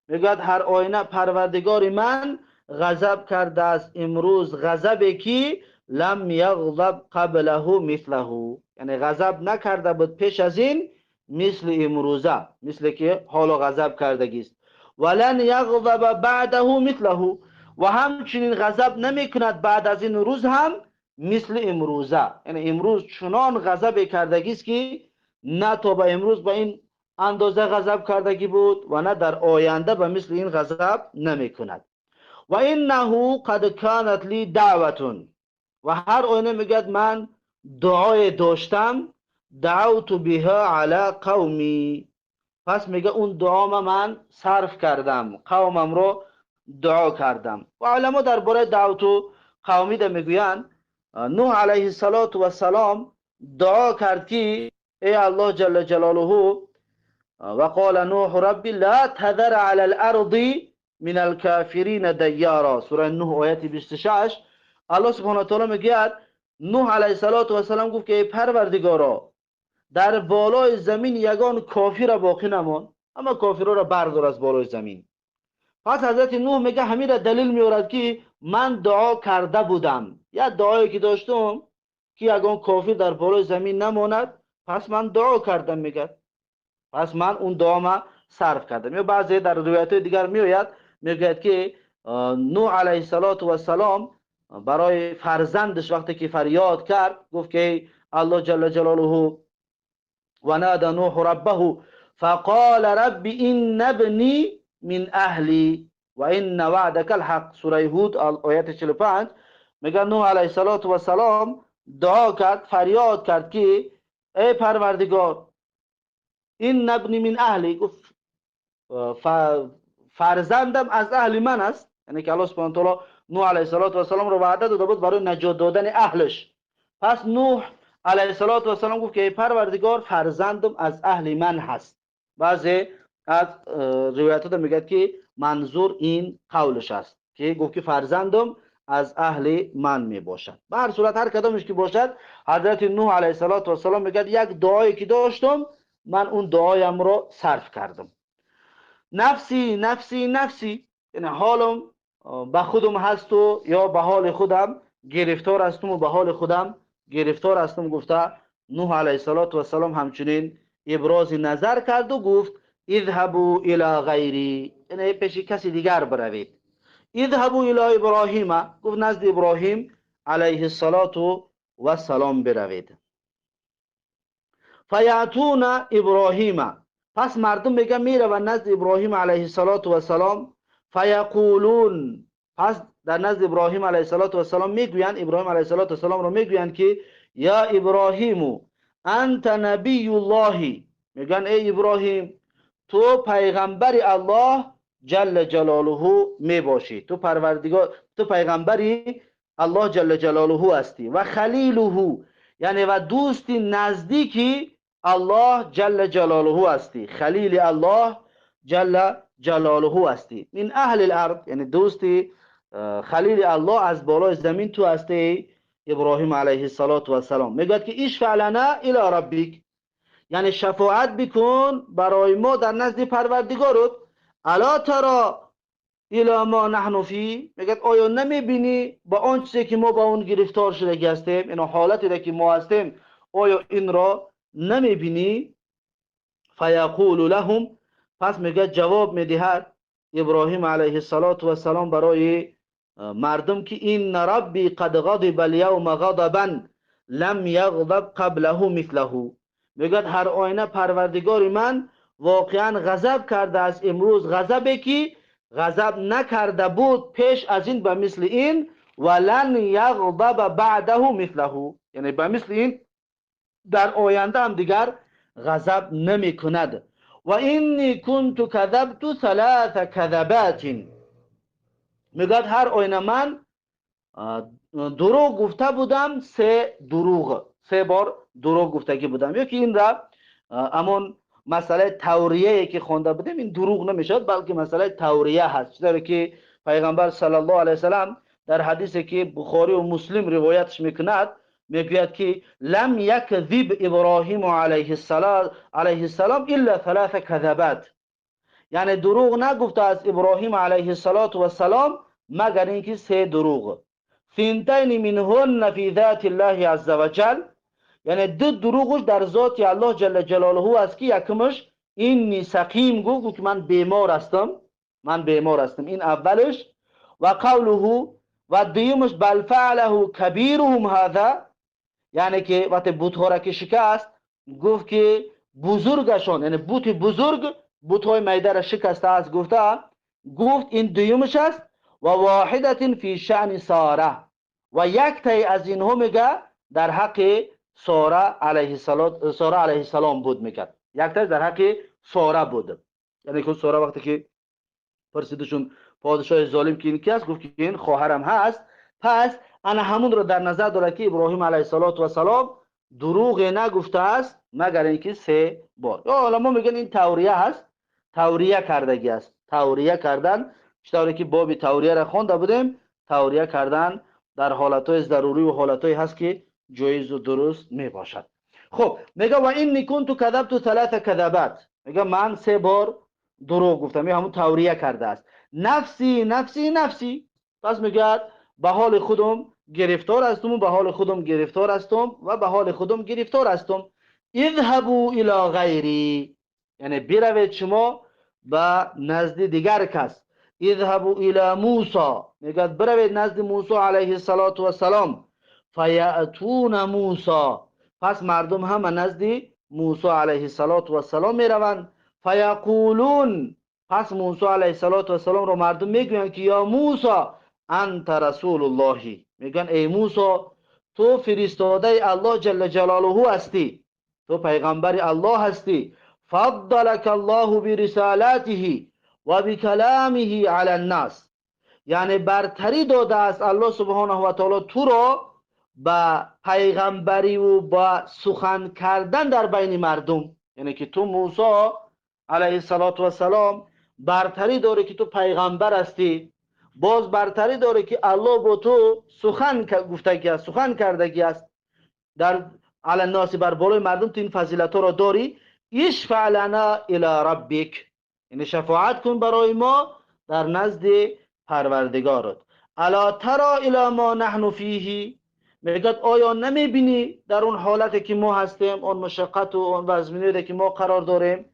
میگوید هر آینه پروردگار من غضب کرده است امروز غضبی که لم یغضب قبله مثله، یعنی غضب نکرده بود پیش از این مثل امروزه، مثل که حالا غضب کردگی است. ولن یغضب بعده مثله، و همچنین غضب نمی کند بعد از این روز هم مثل امروزه، یعنی امروز چنان غضب کردگی است که نه تا به امروز با این اندازه غضب کردگی بود و نه در آینده به مثل این غضب نمی کند. و انه قد کانت لی دعوتون، و هر آینه میگد من دعای داشتم، دعوت بها علی قومی، پس میگه اون دعام من صرف کردم، قومم رو دعا کردم. و علما درباره دعوت قومی ده میگویند نوح علیه السلام دعا کرد که ای الله جل جلاله، و قال نوح ربی لا تذر علی الارض من الكافرین دیارا، سوره نوح آیت 26. الله سبحانه و تعالی میگه نوح علیه السلام گفت که ای پروردگارا، در بالای زمین یگان کافر را باقی نمان، اما کافرها را بردار از بالای زمین. پس حضرت نوح میگه همین را دلیل میارد که من دعا کرده بودم، یا دعایی که داشتم که یگان کافر در بالای زمین نماند، پس من دعا کردم، میگه پس من اون دعا صرف کردم. یا بعضی در روایت دیگر میآید میگه که نوح علیه السلام برای فرزندش وقتی که فریاد کرد گفت که الله جل جلاله و نادى نوح ربه فقال رب ان ابني من اهلی و ان وعدك الحق، سوره هود آیت 45. میگه نوح علیه السلام دعا کرد، فریاد کرد که ای پروردگار، این ابنی من اهلی، گفت فرزندم از اهل من است، یعنی که الله سبحانه و تعالی نوح علیه السلام رو وعده داده بود برای نجات دادن اهلش. پس نوح علیه السلام گفت که ای پروردگار، فرزندم از اهل من هست. بعضی از روایات میگه که منظور این قولش است که گفت که فرزندم از اهل من می باشد. به هر صورت هر کدامش که باشد، حضرت نوح علیه السلام میگه یک دعایی که داشتم من اون دعایم رو صرف کردم. نفسی نفسی نفسی، یعنی حالم به خودم هست و یا به حال خودم گرفتار هستم و به حال خودم گرفتار هستم. گفته نوح علیه السلام همچنین ابراز نظر کرد و گفت اذهبوا الی غیری، یعنی پیش کسی دیگر بروید. اذهبوا الی ابراهیم، گفت نزد ابراهیم علیه السلام بروید. فیاتون ابراهیم، پس مردم میگه میره و نزد ابراهیم علیه السلام. فیقولون، پس در نزد ابراهیم علیه السلام میگویند، ابراهیم علیه السلام رو میگویند که یا ابراهیم انت نبی الله، میگن ای ابراهیم تو پیغمبر الله جل جلاله میباشی، تو پروردگار، تو پیغمبری الله جل جلاله هستی. و خلیله، یعنی و دوست نزدیکی الله جل جلاله هستی، خلیل الله جل جلاله هستی. من اهل الارض، یعنی دوستی خلیل الله از بالای زمین تو هستی ابراهیم علیه السلام. میگه که اشفع لنا الی ربک، یعنی شفاعت بکن برای ما در نزد پروردگارت. الا ترى الی ما نحن فی، میگه آیا نمیبینی با آن چیزی که ما با اون گرفتار شده هستیم، این حالتی که ما هستیم، آیا این را نمیبینی؟ فیقول لهم، پس میگه جواب میدهد ابراهیم علیه السلام برای مردم که این ربی قد غضب اليوم غضبا لم یغضب قبله مثله، میگه هر آینه پروردگار من واقعا غضب کرده از امروز، غضبی که غضب نکرده بود پیش از این به مثل این، ولن یغضب بعده مثله، یعنی به مثل این در آینده هم دیگر غضب نمی کند. و اینی کنت کذبت ثلاث کذبات، میگه هر آینه من دروغ گفته بودم، سه بار دروغ گفتگی بودم. یکی این را امون مسئله توریه که خونده بودیم، این دروغ نمیشد بلکه مسئله توریه هست، چیزی که پیغمبر صلی الله علیه وسلم در حدیثی که بخاری و مسلم روایتش میکند میگوید که لم یکذب ابراهیم علیه السلام الا ثلاث کذبات، یعنی دروغ نگفته از ابراهیم علیه السلام مگر اینکه سه دروغ. ثنتین منهن فی ذات الله عز وجل، یعنی دو دروغش در ذات الله جل جلاله است که یکمش اینی سقیم گفت که من بیمار هستم، این اولش. و قوله، و دیمش بل فعله کبیرهم هذا، یعنی که وقت بت‌ها را که شکست گفت که بزرگشان، یعنی بوت بزرگ بوتهای میده را شکسته است. گفت این دویمش است. و واحدت فی شأن ساره، و یک تای از اینها میگه در حق ساره علیه السلام بود. میگه یک تای در حق ساره بود، یعنی که ساره وقتی که پرسیدشون پادشاه ظالم که این کی است، گفت که این خواهرم هست. پس انا همون رو در نظر داره که ابراهیم علیه السلام دروغ نگفته است مگر اینکه 3 بار. یا علما میگن این توریه هست، توریه کردگی است. توریه کردن، چطوری که باب توریه را خوانده بودیم، توریه کردن در حالتهای ضروری و حالتهایی هست که جایز و درست می باشد. خب میگه و این کنت کذبت 3 کذبات، میگه من 3 بار دروغ گفتم. این همون توریه کرده است. نفسی نفسی نفسی، پس میگه به حال خودم گرفتار هستم و به حال خودم گرفتار هستم و به حال خودم گرفتار هستم. اذهبوا الی غیری، یعنی بروید شما به نزد دیگر کس. اذهبوا الی موسی، میگه بروید نزد موسی علیه السلام. فیأتون موسی، پس مردم هم نزد موسی علیه السلام میروند. فیقولون، پس موسی علیه السلام رو مردم میگویند که یا موسی انت رسول الله، میگن ای موسی تو فرستاده الله جل جلاله هستی، تو پیغمبر الله هستی. فضلك الله برسالاته و بکلامه علی الناس، یعنی برتری داده است الله سبحانه و تعالی تو را با پیغمبری و با سخن کردن در بین مردم. یعنی که تو موسی علیه السلام برتری داره که تو پیغمبر هستی، باز برتری داره که الله با تو سخن گفتگی است، سخن کردگی است در علی الناس، بر بالای مردم تو این فضیلت را داری. اشفع لنا الی ربک، یعنی شفاعت کن برای ما در نزد پروردگارت. الا ترى الی ما نحن فیه، میگه آیا نمیبینی در اون حالتی که ما هستیم، اون مشقت و اون وزمینی که ما قرار داریم.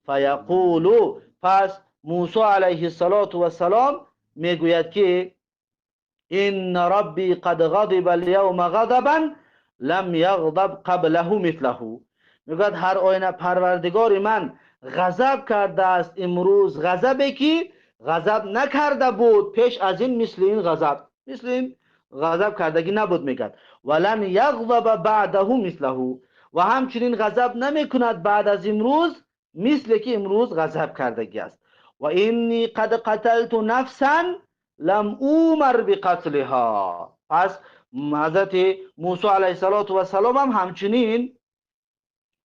فیقولو، پس موسی علیه السلام میگوید که ان ربی قد غضب اليوم غضبا لم یغضب قبله مثله، میگه هر آینه پروردگار من غضب کرده است امروز غضبی که غضب نکرده بود پیش از این، مثل این غضب کردگی نبود. میگه ولن یغضب بعده مثله، و همچنین غضب نمیکند بعد از امروز مثل که امروز غضب کردگی است. و اینی قد قتلت نفسا لم اومر بقتلها، پس حضرت موسی علیه السلام هم همچنین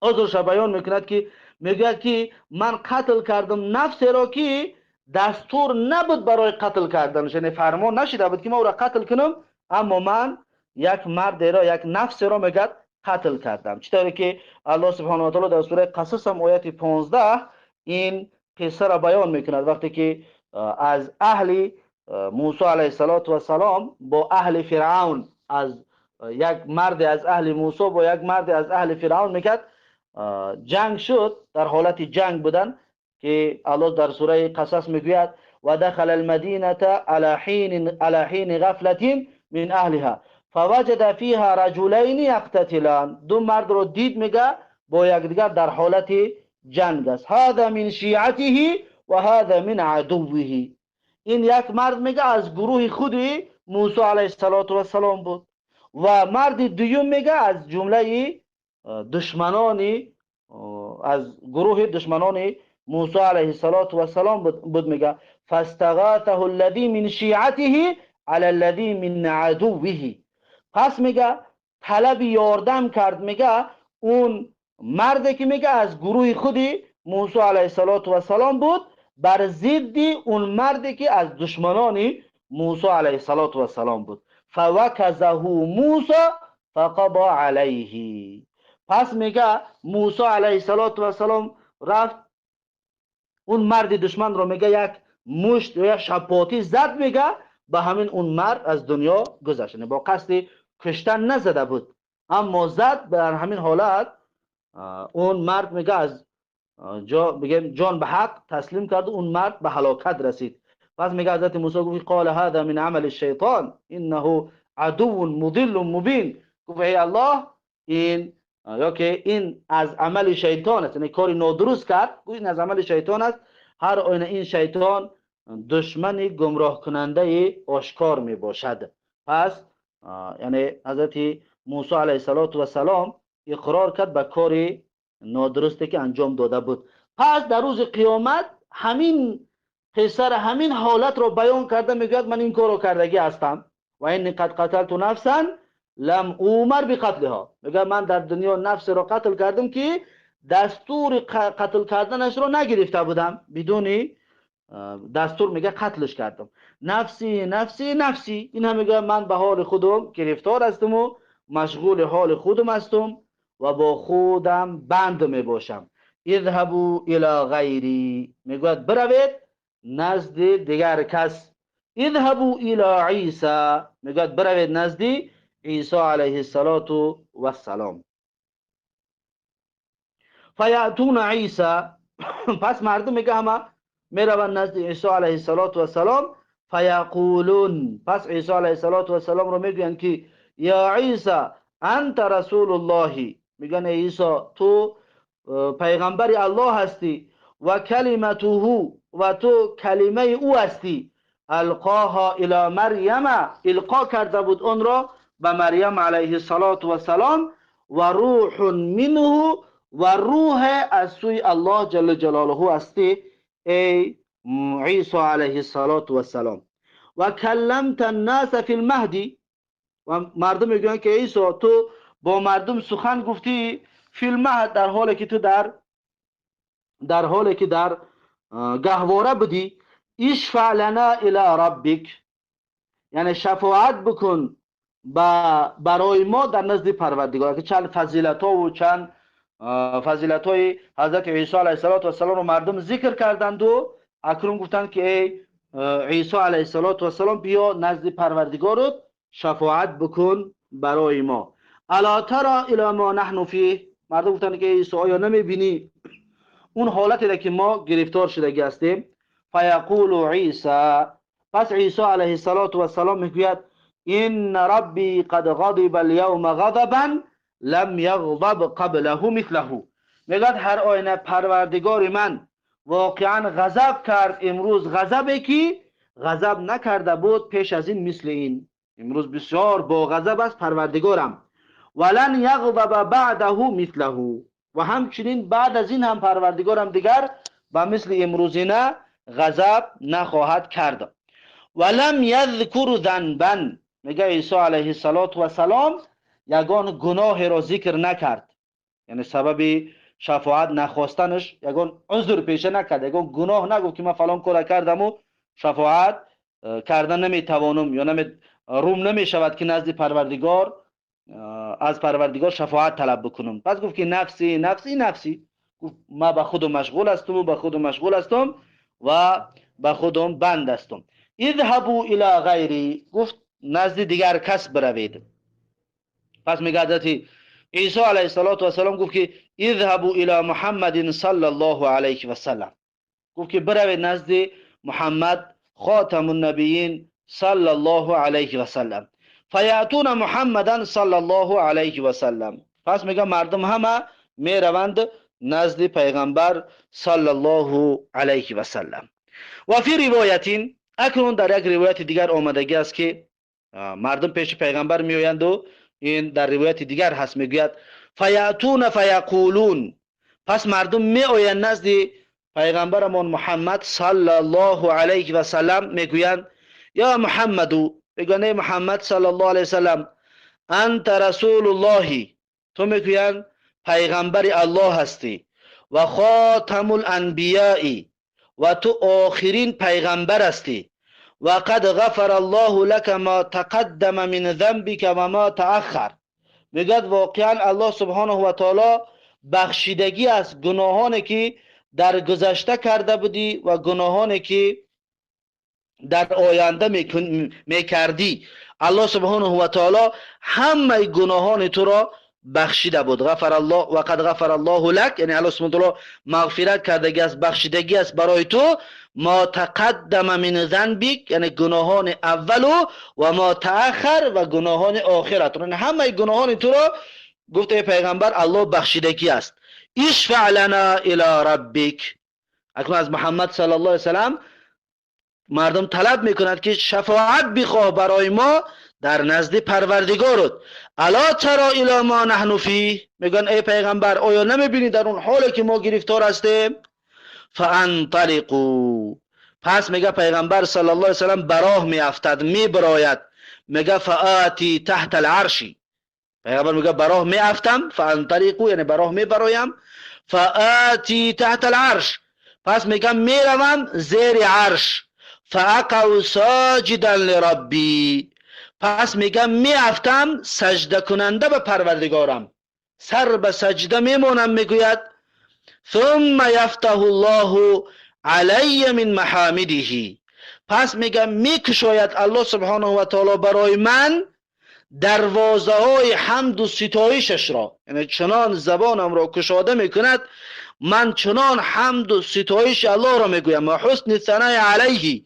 عذرش بیان میکند که میگه که من قتل کردم نفسی را که دستور نبود برای قتل کردنش، یعنی فرمان نشده بود که ما او را قتل کنم، اما من یک مرد را، یک نفس را میگه قتل کردم. چطوری که الله سبحانه و تعالی در سوره قصص هم آیت 15 این قصه را بیان میکند، وقتی که از اهل موسی علیه السلام با اهل فرعون، از یک مرد از اهل موسی با یک مرد از اهل فرعون میکرد جنگ شد، در حالت جنگ بودن که الله در سوره قصص میگوید و دخل المدینه على حین غفلة من اهلها فوجد فیها رجلین یقتتلان، 2 مرد رو دید میگه با یکدیگر در حالت جنگ است. هذا من شیعته و هذا من عدوه، این یک مرد میگه از گروه خود موسی علیه السلام بود و مرد دوم میگه از جمله دشمنانی، از گروه دشمنان موسی علیه السلام بود. میگه فاستغاثه الذی من شیعته علی الذی من عدوه، پس میگه طلب یاردم کرد، میگه اون مردی که میگه از گروه خودی موسی علیه السلام بود بر ضد اون مردی که از دشمنان موسی علیه السلام بود. فوکزه موسی فقضى علیه، پس میگه موسی علیه السلام رفت اون مرد دشمن رو میگه یک مشت یا یک شپاتی زد، میگه به همین اون مرد از دنیا گذشت. با قصد کشتن نزده بود اما زد، در همین حالت اون مرد میگه از جان به حق تسلیم کرد، اون مرد به هلاکت رسید. پس میگه حضرت موسی گفت قال هذا من عمل الشیطان انه عدو مضل مبین، گفت ای الله این یا که این از عمل شیطان است، یعنی کاری نادرست کرد، این از عمل شیطان است. هر آینه این شیطان دشمن گمراه کننده آشکار می باشد. پس یعنی حضرت موسی علیه السلام اقرار کرد به کار نادرستی که انجام داده بود. پس در روز قیامت همین قصه همین حالت رو بیان کرده، میگوید من این کارو کردگی هستم و این قد قتلت نفسا لم اومر بقتلها. میگه من در دنیا نفس رو قتل کردم که دستور قتل کردنش رو نگرفته بودم، بدون دستور میگه قتلش کردم. نفسی نفسی نفسی، این هم میگه من به حال خودم گرفتار هستم و مشغول حال خودم هستم و با خودم بند میباشم. اذهبوا الی غیری، میگه بروید نزد دیگر کس. اذهبوا الی عیسی، میگه بروید نزد عیسی علیه السلام. فیاتون عیسی، پس مردم میگه همه میروند نزد عیسی علیه السلام. فیقولون، پس عیسی علیه السلام رو میگویند که یا عیسی انت رسول الله، میگن عیسی تو پیغمبر الله هستی، و کلمته، و تو کلمه او هستی، القاها الی مریم، القا کرده بود اون را به مریم علیه السلام، و روح منه، و روح از سوی الله جل جلاله هستی ای عیسی علیه السلام. و کلمت الناس فی المهدی، و مردم میگن که عیسی تو با مردم سخن گفتی فی المهد، در حالی که تو در حالی که در گهواره بودی. اشفع لنا الی ربک، یعنی شفاعت بکن برای ما در نزد پروردگار. که چند فضیلت ها و چند فضیلت های حضرت عیسی علیه السلام رو مردم ذکر کردند و اکنون گفتند که ای عیسی علیه السلام بیا نزد پروردگارت شفاعت بکن برای ما. الا ترى الی ما نحن فیه، مردم گفتند که عیسی آیا نمیبینی اون حالتی که ما گرفتار شده هستیم. فیقول عیسی، پس عیسی علیه السلام میگوید ان ربی قد غضب اليوم غضبا لم یغضب قبله مثله، میگد هر آینه پروردگار من واقعا غضب کرد امروز، غضبی که غضب نکرده بود پیش از این مثل این. امروز بسیار با غضب است پروردگارم. ولن یغضب بعده مثله، و همچنین بعد از این هم پروردگارم دیگر با مثل امروزینه غضب نخواهد کرد. ولم یذکر ذنبا، میگه عیسی علیه السلام یگان گناه را ذکر نکرد، یعنی سبب شفاعت نخواستنش یگان عذر پیشه نکرد، یگان گناه نگفت که من فلان کار کردم و شفاعت کردن نمیتوانم یا روم نمیشود که نزد پروردگار از پروردگار شفاعت طلب بکنم. پس گفت که نفسی نفسی نفسی، گفت ما به خودم مشغول هستم و به خودم مشغول هستم و به خودم بند هستم. اذهبوا الی غیری، گفت نزد دیگر کس بروید. پس میگه حضرت عیسی علیه السلام گفت که اذهبوا الی محمد صلی الله علیه و سلم، گفت که بروید نزد محمد خاتم النبیین صلی الله علیه و سلم. فیاتون محمدا صلی الله علیه و سلم، پس میگه مردم همه میروند نزد پیغمبر صلی الله علیه و سلم. و فی روایتین، اکنون در یک روایت دیگر آمدگی است که مردم پیش پیغمبر میآیند و این در روایت دیگر هست میگوید فیاتون فیقولون، پس مردم میآیند نزد پیغمبرمون محمد صلی الله علیه و سلم میگویند یا محمدو، بگن محمد صلی الله علیه و سلم، انت رسول الله، تو میگویند پیغمبر الله هستی، و خاتم الانبیاء، و تو آخرین پیغمبر هستی، و قد غفر الله لك ما تقدم من ذنبك و ما تأخر، میگد واقعا الله سبحانه و تعالی بخشیدگی از گناهانی که در گذشته کرده بودی و گناهانی که در آینده میکردی. الله سبحانه و تعالی همه گناهان تو را بخشیده بود. غفر الله و قد غفر الله لك، یعنی الله سبحانه و تعالی مغفرت کردگی است، بخشیدگی است برای تو. ما تقدم من ذنبک، یعنی گناهان اول و ما تأخر و گناهان آخرت، یعنی همه گناهان تو را گفت ای پیغمبر الله بخشیدگی است. اشفع لنا الی ربک. اکنون از محمد صلی الله علیه وسلم مردم طلب میکند که شفاعت بخواه برای ما در نزد پروردگارت. الا ترى الی ما نحن فیه، میگن ای پیغمبر آیا نمیبینی در اون حالی که ما گرفتار هستیم؟ فانطلقوا، پس میگه پیغمبر صلی الله علیه وسلم براه میافتد، میبراید، میگه فآتی تحت العرشی، پیغمبر میگه براه میافتم، فانطلقوا یعنی براه میبرایم، فآتی تحت العرش، پس میگم میروم زیر عرش، فاقع ساجدا لربی، پس میگم میافتم سجده کننده به پروردگارم، سر به سجده میمونم، میگوید ثم یفتح الله علی من محامده، پس میگم میکشاید الله سبحانه و تعالی برای من دروازه های حمد و ستایشش را، یعنی چنان زبانم را کشاده میکند، من چنان حمد و ستایش الله را میگویم و حسن ثنای علیه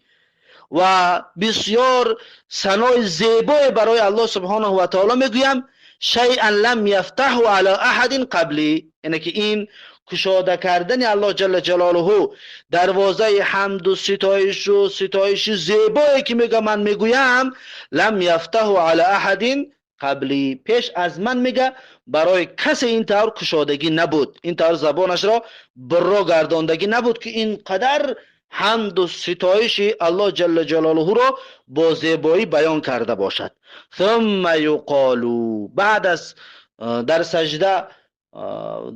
و بسیار ثنای زیبای برای الله سبحانه و تعالی میگویم، شیئا لم یفتحه علی احد قبلی، یعنی که این کشاده کردن الله جل جلاله دروازه حمد و ستایش زیبایی که میگه من میگویم، لم یفتحه علی احد قبلی، پیش از من میگه برای کسی این طور کشادگی نبود، این طور زبانش را برا گرداندگی نبود که اینقدر حمد و ستایش الله جل جلاله را با زیبایی بیان کرده باشد. ثم یقالو، بعد از در سجده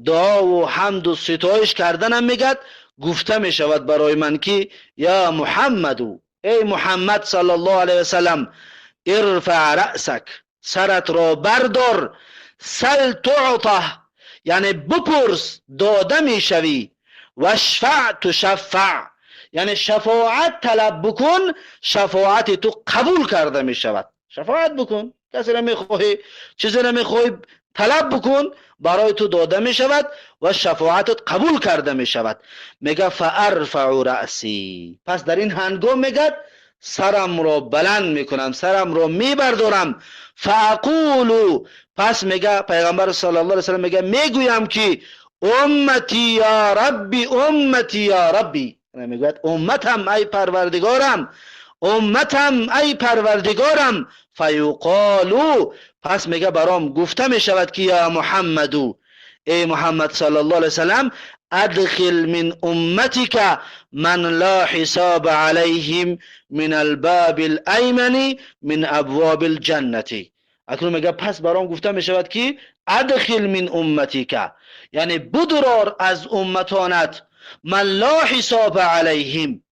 دعا و حمد و ستایش کردنم میگد، گفته می شود برای من که یا محمد، ای محمد صلی الله علیه وسلم، ارفع رأسک، سرت را بردار، سل تعطه، یعنی بپرس داده می شوی، واشفع تشفع، یعنی شفاعت طلب بکن، شفاعت تو قبول کرده می شود. شفاعت بکن، کسی را میخواهی، چیزی را میخواهی طلب بکن، برای تو داده می شود و شفاعتت قبول کرده می شود. میگه فارفع رأسی، پس در این هنگام میگه سرم را بلند میکنم، سرم را میبردارم، فاقول، پس میگه پیغمبر صلی الله علیه وسلم میگه میگویم که امتی یا ربی، امتی یا ربی، میگه امتم ای پروردگارم، امتم ای پروردگارم، فیقالو، پس میگه برام گفته می شود که یا محمدو، ای محمد صلی الله علیه وسلم، ادخل من امتك من لا حساب علیهم من الباب الایمن من ابواب الجنه. اکنون میگه پس برام گفته می شود که ادخل من امتك، یعنی بدرار از امتانت، من لا حساب علیهم،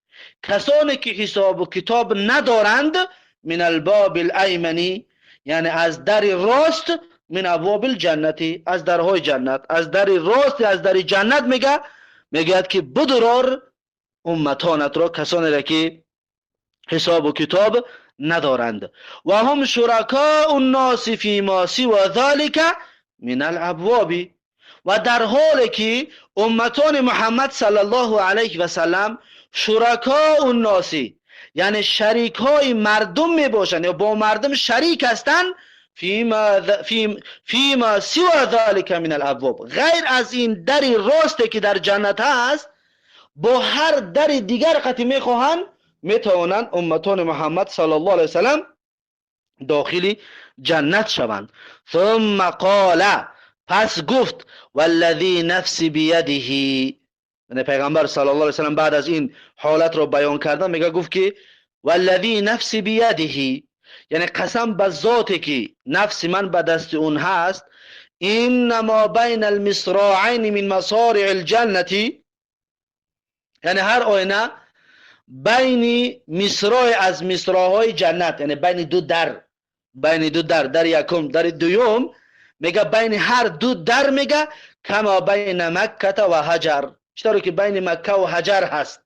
کسانی که حساب و کتاب ندارند، من الباب الایمنی، یعنی از در راست، من ابواب الجنتی، از درهای جنت، از در راست از در جنت میگه که بدرار امتانت را، کسانی را که حساب و کتاب ندارند، و هم شرکاء الناس فیما سوى ذلك من الابواب، و در حالی که امتان محمد صلی الله علیه و سلم شرکاء الناس، یعنی شریک های مردم می باشند یا با مردم شریک هستند، فیما سوى ذلك من الابواب، غیر از این در راستی که در جنت هست، با هر در دیگر قطعی می خواهند می توانند امتان محمد صلی الله علیه وسلم داخل جنت شوند. ثم قال، پس گفت والذی نفسی بیده، یعنی پیغمبر صلی الله علیه وسلم بعد از این حالت رو بیان کردن میگه، گفت که والذی نفسی بیده، یعنی قسم به ذاتی که نفس من به دست اون هست، انما بین المصراعین من مصارع الجنه، یعنی هر آینه بین مصراع از مصراعهای جنت، یعنی بین دو در، در یکم در دوم، میگه بین هر دو در، میگه کما بین مکه و حجر، چطور که بین مکه و حجر هست،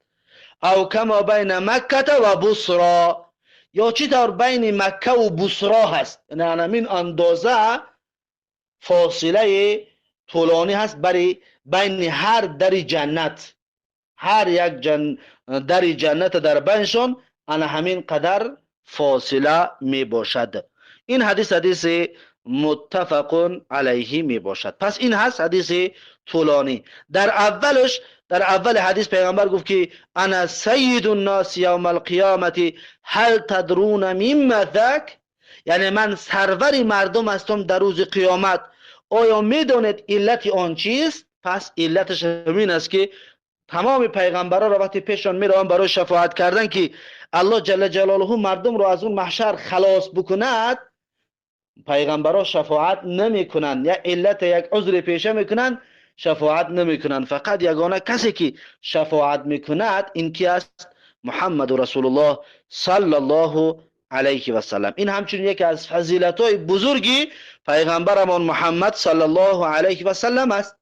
او کما بین مکه و بصرا، یا چطور بین مکه و بصرا هست، یعنی همین اندازه فاصله طولانی هست برای بین هر در جنت، هر یک در جنت در بینشون انا همین قدر فاصله می باشد. این حدیث متفق علیه می باشد. پس این هست حدیث طولانی. در اول حدیث پیغمبر گفت که انا سید الناس یوم القیامت هل تدرون مما ذاک، یعنی من سرور مردم هستم در روز قیامت، آیا میدونید علت آن چیست؟ پس علتش همین است که تمام پیغمبران را وقتی پیشان میروند برای شفاعت کردن که الله جل جلاله مردم را از اون محشر خلاص بکند، پیغمبران شفاعت نمیکنند، یا علت یک عذر پیشه میکنند، شفاعت نمیکنند. فقط یگانه کسی که شفاعت میکند این کی است؟ محمد رسول الله صلی الله علیه و سلم. این همچنین یکی از فضیلت‌های بزرگی پیغمبرمان محمد صلی الله علیه و سلم است.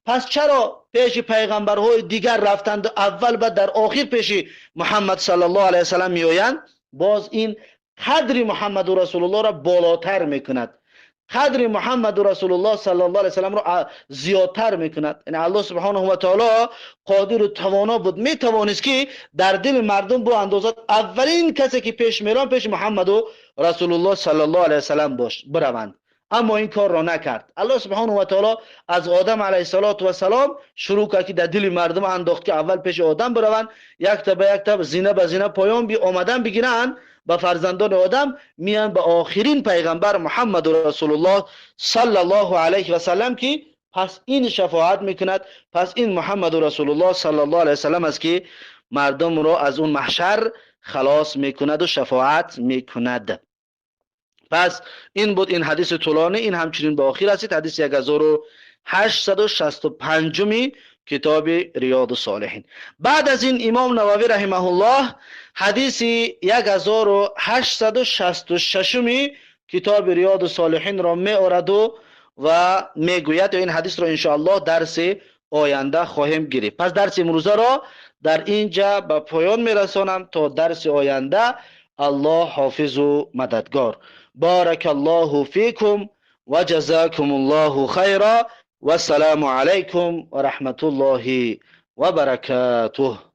پس چرا پیش پیغمبرهای دیگر رفتند اول و در آخر پیش محمد صلی الله علیه و سلم میآیند؟ باز این قدر محمد رسول الله را بالاتر میکند، قدر محمد رسول الله صلی الله علیه و سلم را زیادتر میکند. یعنی الله سبحانه و تعالی قادر و توانا بود، میتوانست که در دل مردم با اندازت اولین کسی که پیش میرن پیش محمد رسول الله صلی الله علیه و سلم بروند، اما این کار را نکرد. الله سبحانه و تعالی از آدم علیه السلام شروع کرد که در دل مردم انداخت که اول پیش آدم بروند، یک تا به یک تا، زینه به زینه پایان بی آمدن بگیرند به فرزندان آدم، میان به آخرین پیغمبر محمد رسول الله صلی الله علیه و سلم که پس این شفاعت میکند. پس این محمد رسول الله صلی الله علیه و سلم است که مردم را از اون محشر خلاص میکند و شفاعت میکند. پس این بود این حدیث طولانی. این همچنین به آخر است حدیث 1865 کتاب ریاض الصالحین. بعد از این امام نووی رحمه الله حدیث 1866 کتاب ریاض الصالحین را می آورد و میگوید این حدیث را ان شاء الله درس آینده خواهیم گرفت. پس درس امروزه را در اینجا به پایان میرسانم تا درس آینده. الله حافظ و مددگار. بارك الله فيكم وجزاكم الله خيرا والسلام عليكم ورحمة الله وبركاته.